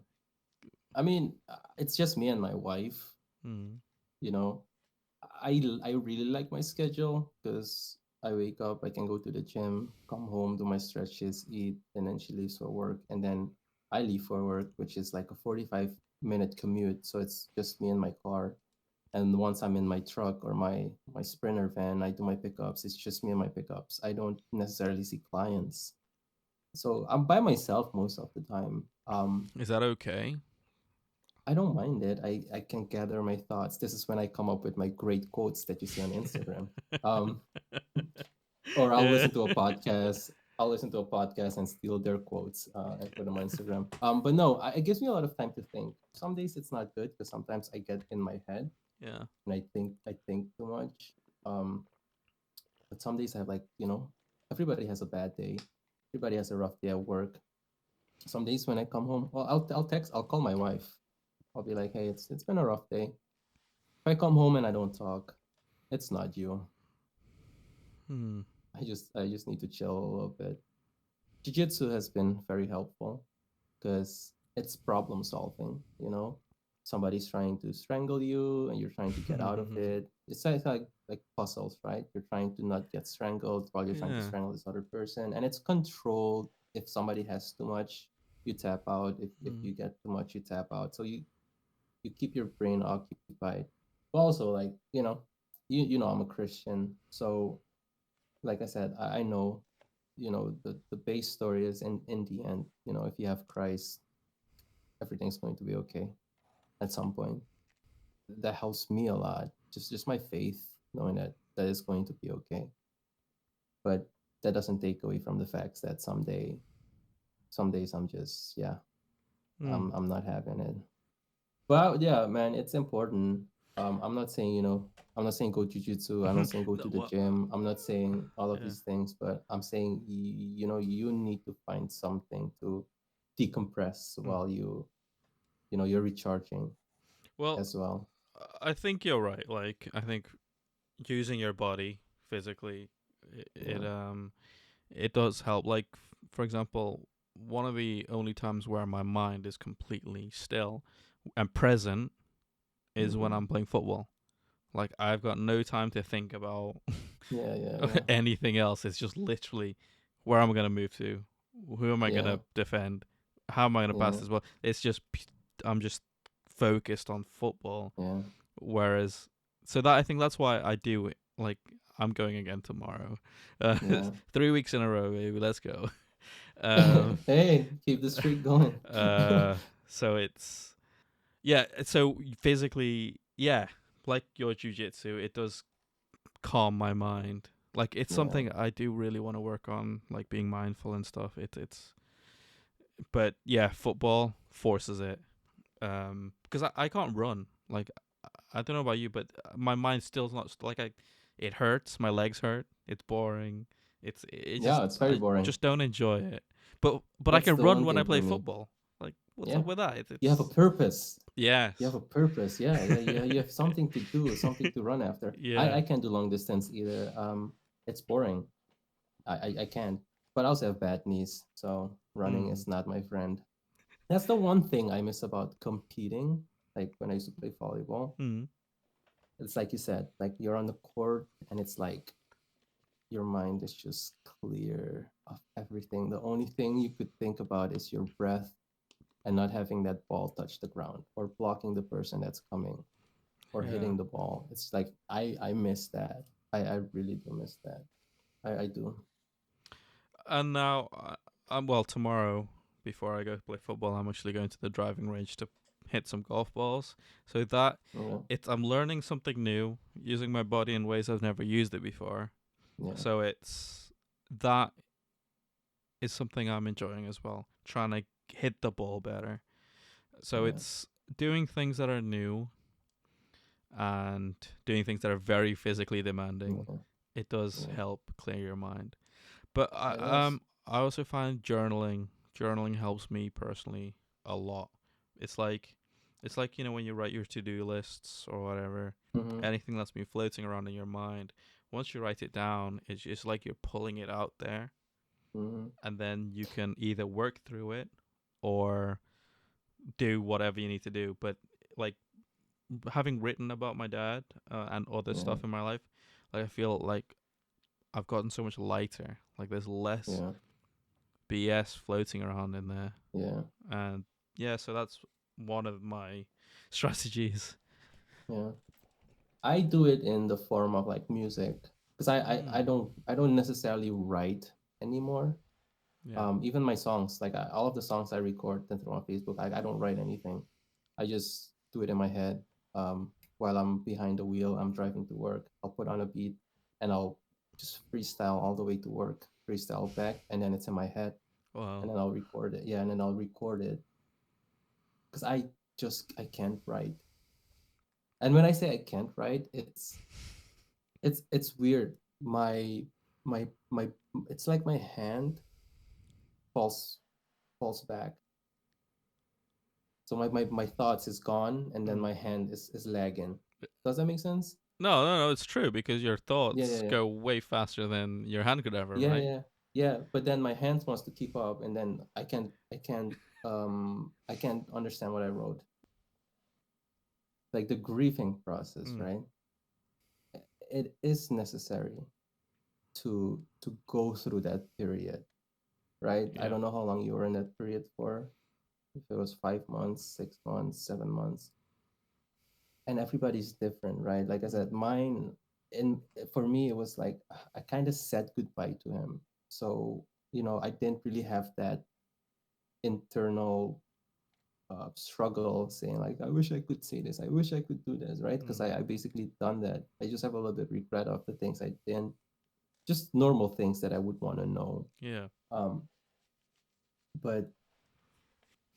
I mean, it's just me and my wife. Mm. You know, I really like my schedule because I wake up, I can go to the gym, come home, do my stretches, eat, and then she leaves for work, and then I leave for work, which is like a 45-minute commute. So it's just me and my car. And once I'm in my truck or my Sprinter van, I do my pickups. It's just me and my pickups. I don't necessarily see clients. So I'm by myself most of the time. Is that okay? I don't mind it. I can gather my thoughts. This is when I come up with my great quotes that you see on Instagram. Um, or I'll Yeah. listen to a podcast. I'll listen to a podcast and steal their quotes and put them on Instagram. But no, it gives me a lot of time to think. Some days it's not good because sometimes I get in my head Yeah. and I think too much. Um, but some days I have, like, everybody has a bad day. Everybody has a rough day at work. Some days when I come home, well, I'll call my wife. I'll be like, hey, it's been a rough day. If I come home and I don't talk, it's not you. Hmm. I just need to chill a little bit. Jiu-jitsu has been very helpful because it's problem solving, somebody's trying to strangle you and you're trying to get out of it. It's like puzzles, right? You're trying to not get strangled while you're trying to Yeah. strangle this other person, and it's controlled. If somebody has too much, you tap out. If Mm. you get too much, you tap out. So you keep your brain occupied. But also, like, I'm a Christian, so like I said, I know, the base story is in the end, if you have Christ, everything's going to be okay at some point. That helps me a lot. Just my faith, knowing that is going to be okay. But that doesn't take away from the facts that some days I'm just, yeah, Mm. I'm not having it. But yeah, man, it's important. I'm not saying, I'm not saying go jujitsu. I'm not saying go No, to the what? gym. I'm not saying all of Yeah. these things, but I'm saying, you need to find something to decompress Mm. while you're recharging Well, as well. I think you're right. Like, I think using your body physically, Yeah. it does help. Like, for example, one of the only times where my mind is completely still and present is when Mm-hmm. I'm playing football. Like, I've got no time to think about Yeah, yeah, yeah, anything else. It's just literally where am I going to move to? Who am I going yeah, to defend? How am I going to pass yeah, this ball? It's just I'm just focused on football. yeah, Whereas, so that I think that's why I do it. Like, I'm going again tomorrow. Uh, yeah. 3 weeks in a row, baby. Let's go. Um, Hey, keep the streak going. uh, so it's yeah. So physically, yeah, like your jujitsu, it does calm my mind. Like, it's Yeah, something I do really want to work on, like being mindful and stuff. But yeah, football forces it. Because I can't run. Like, I don't know about you, but my mind still's not like I. It hurts. My legs hurt. It's boring. It just yeah. It's very I boring. just don't enjoy it. But I That's can the run one when I thing play for me. football. Like, what's Yeah, up with that? you have a It's purpose. You have yes, a purpose. Yeah, yeah, yeah. You have something to do, something to run after. I yeah. can't do long distance either. It's boring. I can't. But I also have bad knees, so running Mm, is not my friend. That's the one thing I miss about competing. Like when I used to play volleyball, mm, it's like you said, like you're on the court and it's like your mind is just clear of everything. The only thing you could think about is your breath and not having that ball touch the ground or blocking the person that's coming or yeah. hitting the ball. It's like I miss that. I really do miss that. I do. And now, I'm well tomorrow. Before I go play football, I'm actually going to the driving range to hit some golf balls. So that Yeah, I'm learning something new, using my body in ways I've never used it before. yeah, So that is something I'm enjoying as well, trying to hit the ball better. So yeah, it's doing things that are new and doing things that are very physically demanding. yeah, It does yeah. help clear your mind. But It does. I also find journaling helps me personally a lot. It's like when you write your to-do lists or whatever, Mm-hmm. anything that's been floating around in your mind, once you write it down, it's just like you're pulling it out there, Mm-hmm. and then you can either work through it or do whatever you need to do. But like, having written about my dad and other Yeah, stuff in my life, like, I feel like I've gotten so much lighter. Like, there's less yeah, BS floating around in there. Yeah, And yeah, so that's one of my strategies. yeah. I do it in the form of like music because I Mm. don't necessarily write anymore. Yeah. Even my songs, like all of the songs I record and throw on Facebook, I don't write anything. I just do it in my head. While I'm behind the wheel, I'm driving to work. I'll put on a beat and I'll just freestyle all the way to work, freestyle back, and then it's in my head, Well. and then I'll record it. Yeah, and then I'll record it because I can't write. And when I say I can't write, it's weird. My it's like my hand falls falls back. So my thoughts is gone and then Mm. my hand is lagging. Does that make sense? No, no, no. It's true because your Yeah, thoughts yeah, yeah. go way faster than your hand could ever, Yeah, right? yeah. Yeah, but then my hand wants to keep up and then I can't understand what I wrote. Like the grieving process, Mm. right? It is necessary to go through that period, right? I Yeah. don't know how long you were in that period for, if it was 5 months, 6 months, 7 months, and everybody's different, right? Like I Mm. said, mine, and for me, it was like I kind of said goodbye to him. So, I didn't really have that internal struggle saying like, I wish I could say this, I wish I could do this, right? Because Mm. I basically done that. I just have a little bit regret of the things I didn't, just normal things that I would want to know. Yeah. Um, but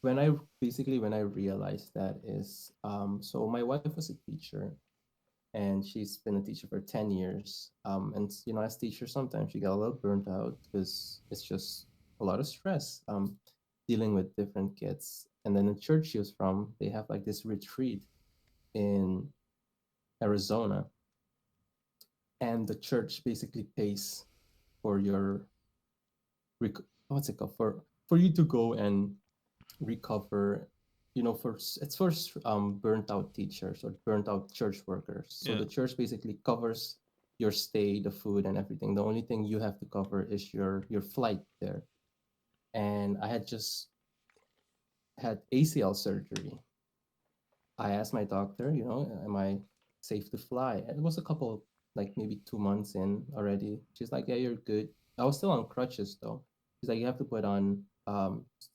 when I realized that is, so my wife was a teacher and she's been a teacher for 10 years. And as teachers, sometimes you get a little burnt out because it's just a lot of stress, dealing with different kids. And then the church she was from, they have like this retreat in Arizona, and the church basically pays for your what's it called, for you to go and recover, for it's for burnt out teachers or burnt out church workers. So Yeah. the church basically covers your stay, the food, and everything. The only thing you have to cover is your flight there. And I had just had ACL surgery. I asked my doctor, am I safe to fly? And it was a couple, like maybe 2 months in already. She's like, yeah, you're good. I was still on crutches though. She's like, you have to put on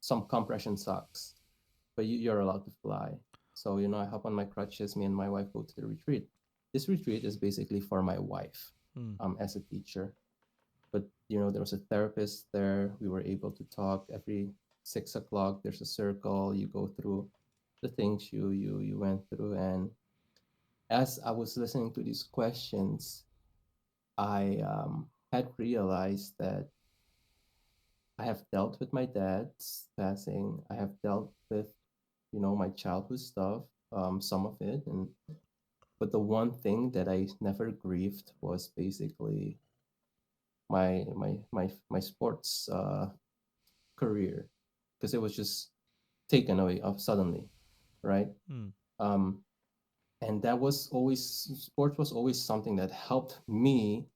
some compression socks, but you're allowed to fly. So, I hop on my crutches, me and my wife go to the retreat. This retreat is basically for my wife, Mm. as a teacher. But, there was a therapist there. We were able to talk every 6 o'clock. There's a circle. You go through the things you went through. And as I was listening to these questions, I had realized that I have dealt with my dad's passing. I have dealt with, my childhood stuff, some of it, and but the one thing that I never grieved was basically my sports career, because it was just taken away of suddenly, right? Mm. Um, and that was always sports was always something that helped me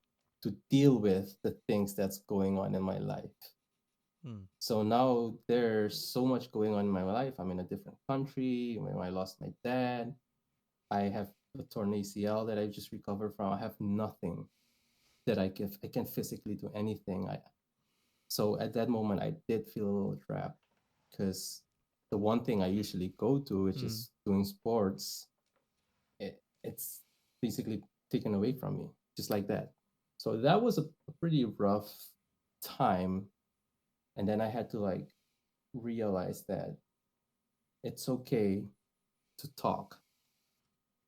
to deal with the things that's going on in my life. Mm. So now there's so much going on in my life. I'm in a different country. When I lost my dad, I have a torn ACL that I just recovered from. I have nothing that I can physically do anything. So at that moment I did feel a little trapped because the one thing I usually go to, which Mm. is doing sports, it's basically taken away from me just like that. So that was a pretty rough time, and then I had to like realize that it's okay to talk,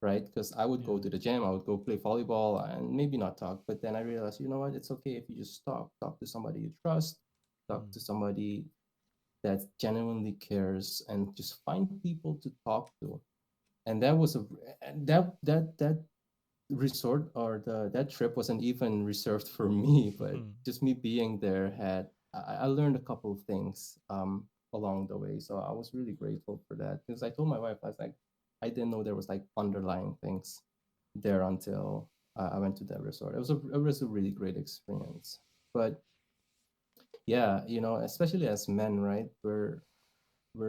right? Because I would go Yeah. to the gym, I would go play volleyball and maybe not talk. But then I realized, you know what? It's okay if you just talk. Talk to somebody you trust, talk Mm. to somebody that genuinely cares, and just find people to talk to. And that was a that resort, or that trip wasn't even reserved for me, but Mm. just me being there had I learned a couple of things along the way. So I was really grateful for that, because I told my wife, I was like, I didn't know there was like underlying things there until I went to that resort. It was a really great experience. But Yeah, especially as men, right? We're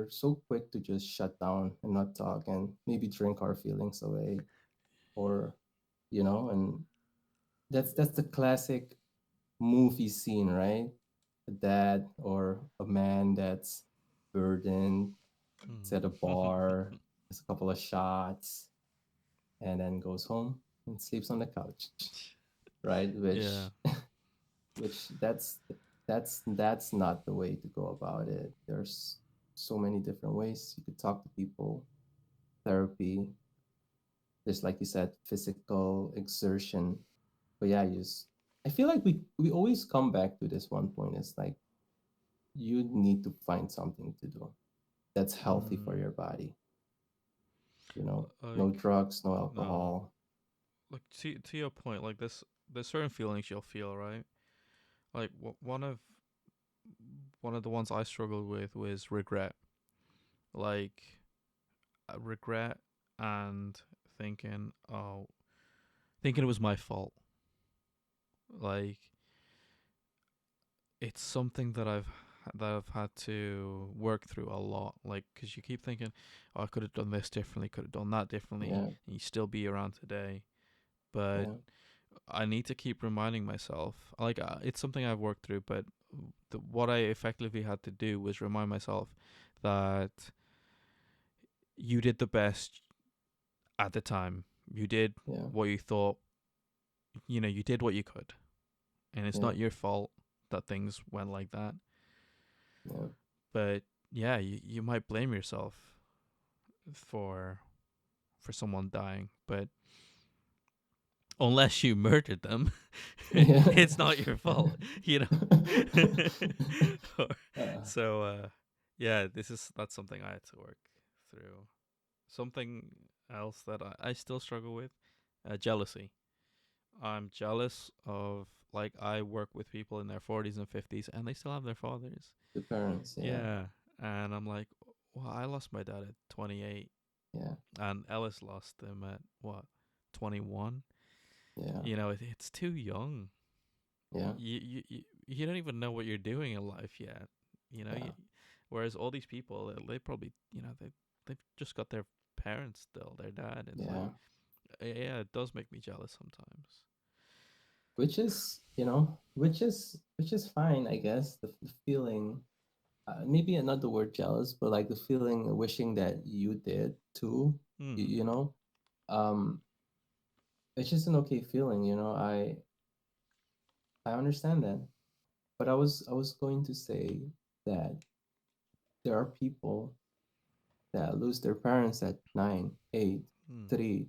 so quick to just shut down and not talk and maybe drink our feelings away, or and that's the classic movie scene, right? A dad or a man that's burdened, is at a bar, has a couple of shots, and then goes home and sleeps on the couch, right? Which Yeah. which that's not the way to go about it. There's so many different ways you could talk to people. Therapy, there's, like you said, physical exertion. But yeah, I feel like we always come back to this one point. It's like you need to find something to do that's healthy for Mm, your body. No like drugs, no no, alcohol. like to your point, like this, there's certain feelings you'll feel, right? Like one of the ones I struggled with was regret. Like regret and thinking, oh, thinking it was my fault. Like it's something that I've had to work through a lot. Like, because you keep thinking, oh, I could have done this differently, could have done that differently, Yeah, and you still be around today. But yeah, I need to keep reminding myself. Like, it's something I've worked through, but what I effectively had to do was remind myself that you did the best at the time. You did yeah, what you thought. You did what you could, and it's yeah, not your fault that things went like that. yeah, But yeah, you might blame yourself for someone dying, but unless you murdered them, yeah. it's not your fault, you know. uh, so yeah, that's something I had to work through. Something else that I still struggle with, jealousy. I'm jealous of, like, I work with people in their 40s and 50s and they still have their fathers. the parents, yeah, Yeah, and I'm like, well, I lost my dad at 28, yeah, and Ellis lost him at what, 21. yeah, It's too young. yeah, You don't even know what you're doing in life yet. You know, yeah, whereas all these people, they probably, they've just got their parents still, their dad. It's like, yeah. yeah, it does make me jealous sometimes. Which is fine, I guess. The feeling, maybe not the word jealous, but like the feeling, wishing that you did too. You, Hmm. you know, um, it's just an okay feeling. I understand that, but I was going to say that there are people that lose their parents at 9, 8, Hmm. 3,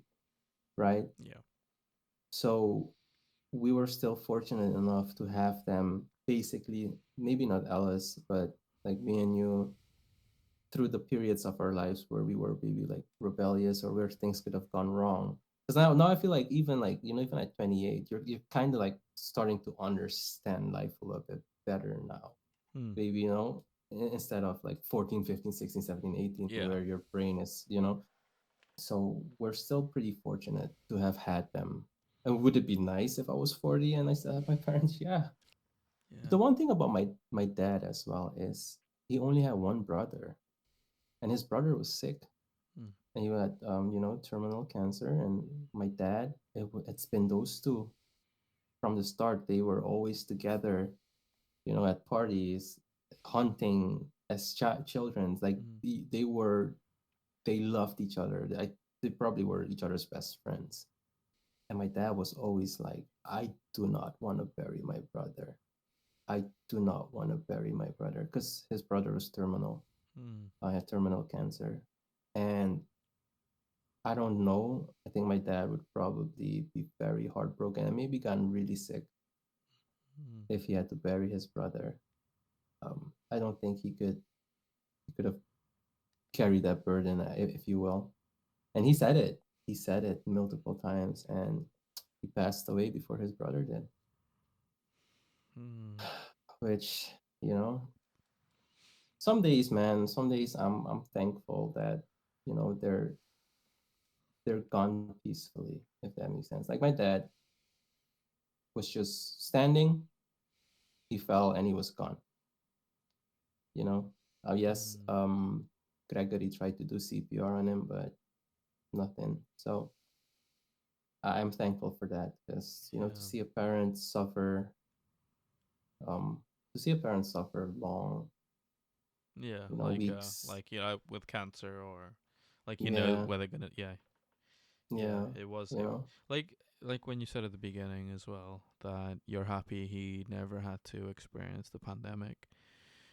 right? Yeah. So we were still fortunate enough to have them, basically, maybe not Ellis, but like me and you, through the periods of our lives where we were maybe like rebellious or where things could have gone wrong. Because now I feel like even like even at 28, you're kind of like starting to understand life a little bit better now. Hmm. Maybe instead of like 14, 15, 16, 17, 18, Yeah. where your brain is. So we're still pretty fortunate to have had them. And would it be nice if I was 40 and I still have my parents? Yeah. But Yeah. the one thing about my dad as well is he only had one brother, and his brother was sick, Hmm. and he had terminal cancer. And my dad, it's been those two from the start. They were always together, at parties, hunting as children. Like Hmm. they loved each other. They probably were each other's best friends. And my dad was always like, I do not want to bury my brother. I do not want to bury my brother, because his brother was terminal. Hmm. I had terminal cancer. And I don't know. I think my dad would probably be very heartbroken and maybe gotten really sick Hmm. if he had to bury his brother. I don't think he could have carried that burden, if you will. And he said it. He said it multiple times, and he passed away before his brother did. Hmm. Which, you know, some days, man, some days I'm thankful that they're gone peacefully, if that makes sense. Like my dad was just standing, he fell and he was gone. You know, yes, Mm, Gregory tried to do CPR on him, but nothing. So I'm thankful for that because to yeah. see a parent suffer, um, long, Yeah, weeks. like with cancer, or like Yeah, where they're gonna, yeah. Yeah, yeah, it was you it know, like when you said at the beginning as well that you're happy he never had to experience the pandemic,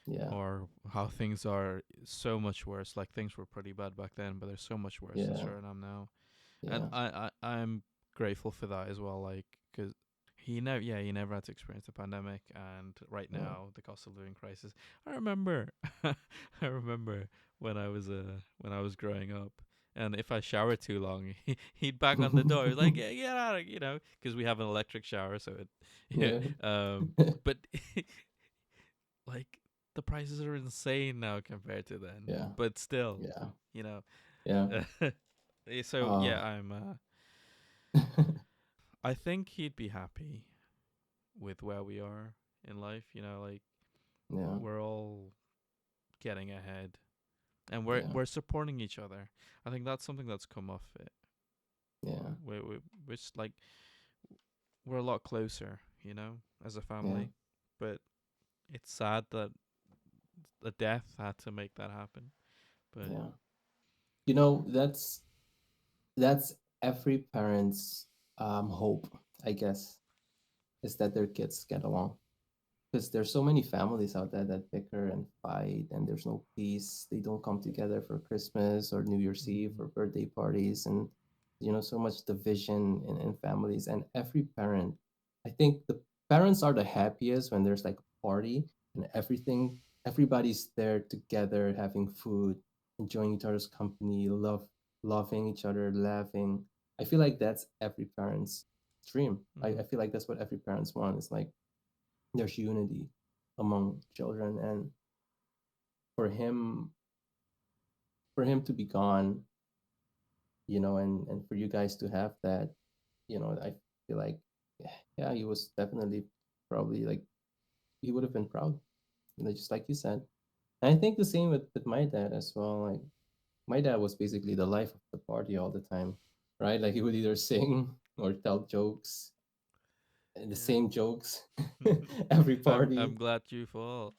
yeah, or how things are so much worse. Like things were pretty bad back then, but they're so much worse in yeah, Suriname now. And yeah, I'm grateful for that as well, like cuz he never had to experience the pandemic, and right yeah. now the cost of living crisis. I remember I remember when I was growing up, and if I showered too long, he'd bang on the door. He's like, "Yeah, get out of," because we have an electric shower, so it, yeah. Yeah, But like the prices are insane now compared to then. yeah, But still, yeah, you know. yeah. So Uh, yeah, I think he'd be happy with where we are in life. Like yeah, we're all getting ahead, and yeah, we're supporting each other. I think that's something that's come off it. yeah, We're just like we're a lot closer, as a yeah, family. But it's sad that the death had to make that happen. But yeah. That's every parent's hope, I guess, is that their kids get along. Because there's so many families out there that bicker and fight, and there's no peace. They don't come together for Christmas or New Year's Eve mm, or birthday parties, and so much division in families. And every parent, I think the parents are the happiest when there's like a party and everybody's there together, having food, enjoying each other's company, loving each other, laughing. I feel like that's every parent's dream. I mm, feel like that's what every parents want. It's like there's unity among children, and for him for him to be gone, and for you guys to have that, I feel like, yeah, he was definitely, probably, like, he would have been proud, just like you said. And I think the same with my dad as well. Like, my dad was basically the life of the party all the time, right? Like, he would either sing or tell jokes, and the yeah. same jokes every I'm party. glad you fall.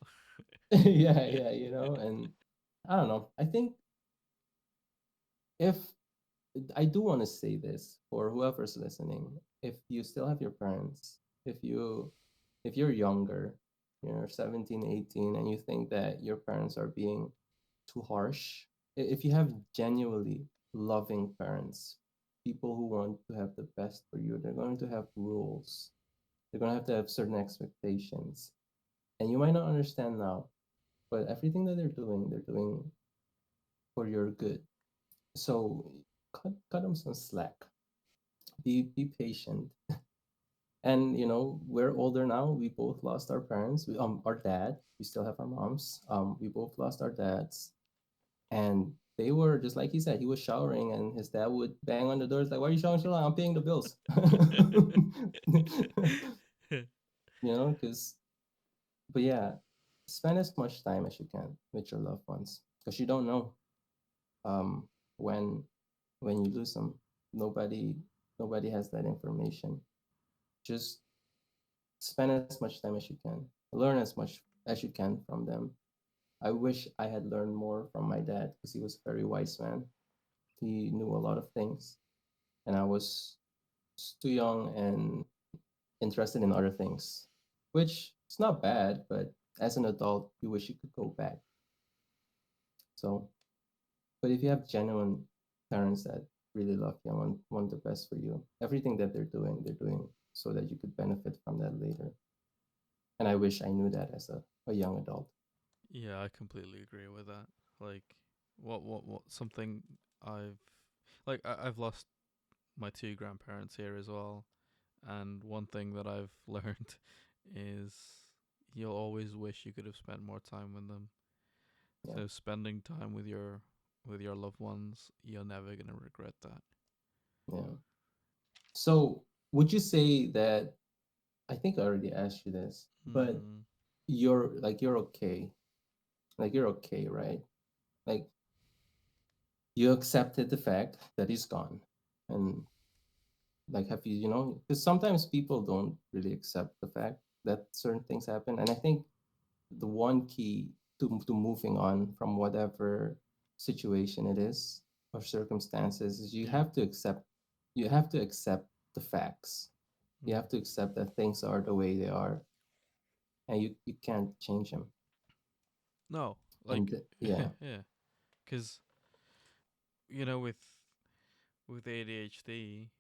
Yeah, yeah, and I don't know. I think, if I do want to say this for whoever's listening, if you still have your parents, if you're younger, you're 17, 18, and you think that your parents are being too harsh, if you have genuinely loving parents, people who want to have the best for you, they're going to have rules. They're going to have certain expectations. And you might not understand now, but everything that they're doing for your good. So cut them some slack. Be patient. And we're older now. We both lost our parents. Our dad. We still have our moms. We both lost our dads, and they were just like he said. He was showering, and his dad would bang on the door. It's like, "Why are you showering so long? I'm paying the bills." Because, but yeah, spend as much time as you can with your loved ones, because you don't know, um, when you lose them. Nobody nobody has that information. Just spend as much time as you can. Learn as much as you can from them. I wish I had learned more from my dad, because he was a very wise man. He knew a lot of things, and I was too young and interested in other things, which is not bad, but as an adult, you wish you could go back. So, but if you have genuine parents that really love you and want the best for you, everything that they're doing so that you could benefit from that later. And I wish I knew that as a young adult. Yeah, I completely agree with that. Like, what something I've I've lost my two grandparents here as well, and one thing that I've learned is you'll always wish you could have spent more time with them. Yeah, So spending time with your loved ones, you're never gonna regret that. yeah. So, would you say that, I think I already asked you this, but Mm. you're okay. Like you're okay, right? Like you accepted the fact that he's gone, and like have you, because sometimes people don't really accept the fact that certain things happen, and I think the one key to moving on from whatever situation it is or circumstances is Yeah. you have to accept the facts. You Mm. have to accept that things are the way they are, and you can't change them. No, And like yeah, yeah, because with ADHD,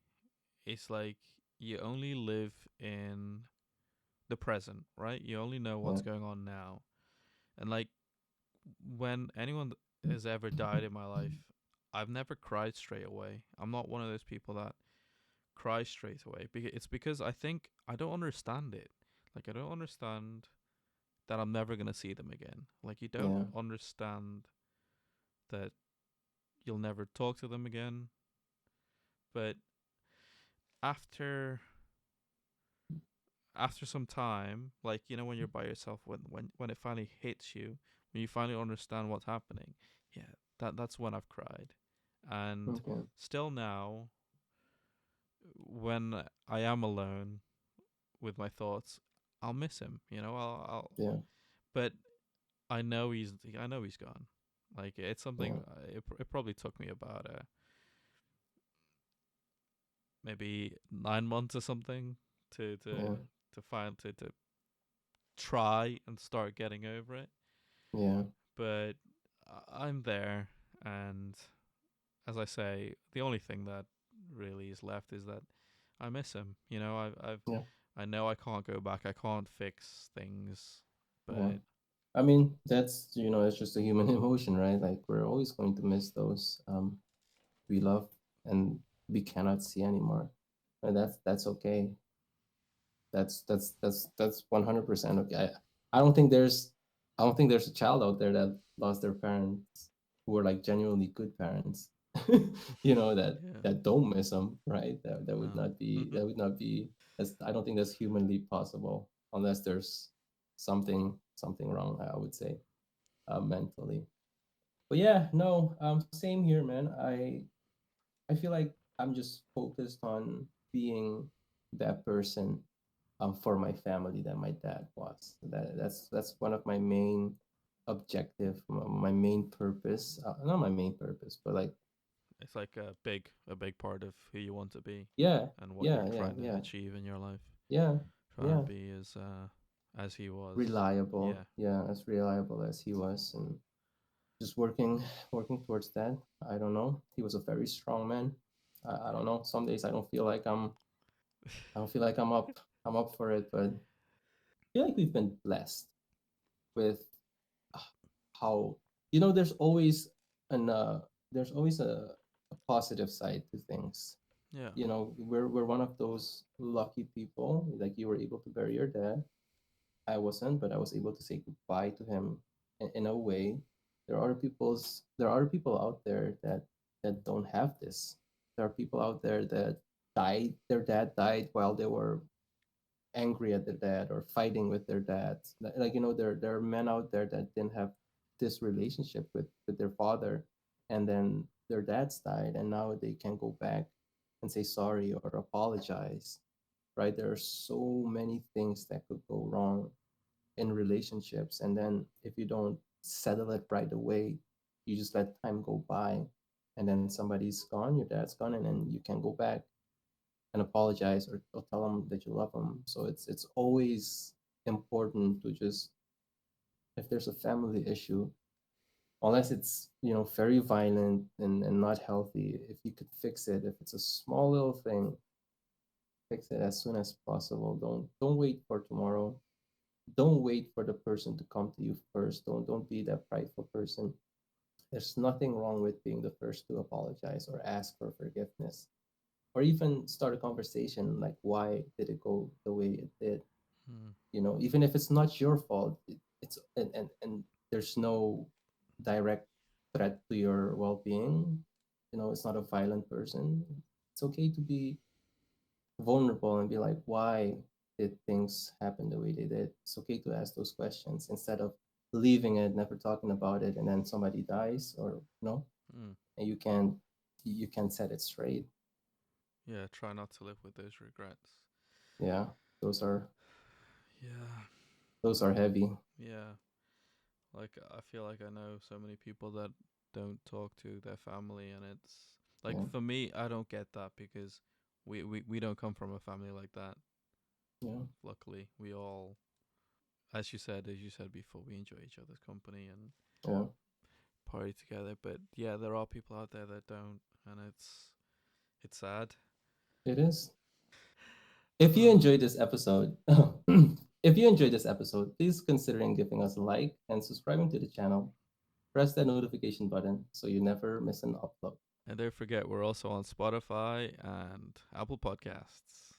it's like you only live in the present, right? You only know yeah, what's going on now, and like when anyone has ever died in my life, I've never cried straight away. I'm not one of those people that cry straight away. It's because I think I don't understand it. Like I don't understand that I'm never gonna see them again. Like you don't yeah, understand that you'll never talk to them again. But after after some time, like when you're by yourself, when it finally hits you, when you finally understand what's happening, yeah, that's when I've cried. And okay, still now, when I am alone with my thoughts, I'll miss him. I'll yeah, but I know he's gone. Like it's something. yeah, It probably took me about maybe 9 months or something to yeah, to to try and start getting over it. yeah, But I'm there, and as I say, the only thing that really is left is that I miss him. yeah, I know I can't go back. I can't fix things, yeah. but I mean, that's just a human emotion, right? Like we're always going to miss those we love and we cannot see anymore, and that's okay. That's 100% okay. I don't think there's a child out there that lost their parents who were like genuinely good parents, yeah, that don't miss them, right? no, That would not be. That's, I don't think that's humanly possible unless there's something wrong. I would say, mentally. But yeah, no, same here, man. I feel like I'm just focused on being that person for my family that my dad was. That's one of my main objective, my main purpose. Not my main purpose, but like it's like a big part of who you want to be yeah, and what you're yeah, yeah, trying to yeah, achieve in your life. yeah, Trying to yeah. be as he was. Reliable, Yeah. yeah, as reliable as he was, and just working towards that. I don't know. He was a very strong man. I don't know. Some days I don't feel like I'm up for it, but I feel like we've been blessed with how there's always an there's always a positive side to things. Yeah. We're one of those lucky people, like you were able to bury your dad. I wasn't, but I was able to say goodbye to him in a way. There are people out there that don't have this. There are people out there that died their dad died while they were angry at their dad or fighting with their dads. Like there are men out there that didn't have this relationship with their father, and then their dads died, and now they can go back and say sorry or apologize. Right? There are so many things that could go wrong in relationships, and then if you don't settle it right away, you just let time go by, and then somebody's gone, your dad's gone, and then you can go back and apologize or tell them that you love them. So it's always important to just, if there's a family issue, unless it's very violent and not healthy, if you could fix it, if it's a small little thing, fix it as soon as possible. Don't wait for tomorrow. Don't wait for the person to come to you first. Don't be that prideful person. There's nothing wrong with being the first to apologize or ask for forgiveness, or even start a conversation like, why did it go the way it did? Hmm. Even if it's not your fault, it's and there's no direct threat to your well-being. It's not a violent person. It's okay to be vulnerable and be like, why did things happen the way they did? It's okay to ask those questions instead of leaving it, never talking about it, and then somebody dies, or Mm. and you can't set it straight. Yeah, try not to live with those regrets. Yeah, those are Yeah, those are heavy. yeah. Like I feel like I know so many people that don't talk to their family, and it's like Yeah, for me, I don't get that because we don't come from a family like that. yeah, Luckily, we all, as you said before, we enjoy each other's company and yeah. party together. But yeah, there are people out there that don't, and it's sad. It is. If you Uh, enjoyed this episode, if you enjoyed this episode, please considering giving us a like and subscribing to the channel. Press that notification button so you never miss an upload. and don't forget, we're also on Spotify and Apple Podcasts.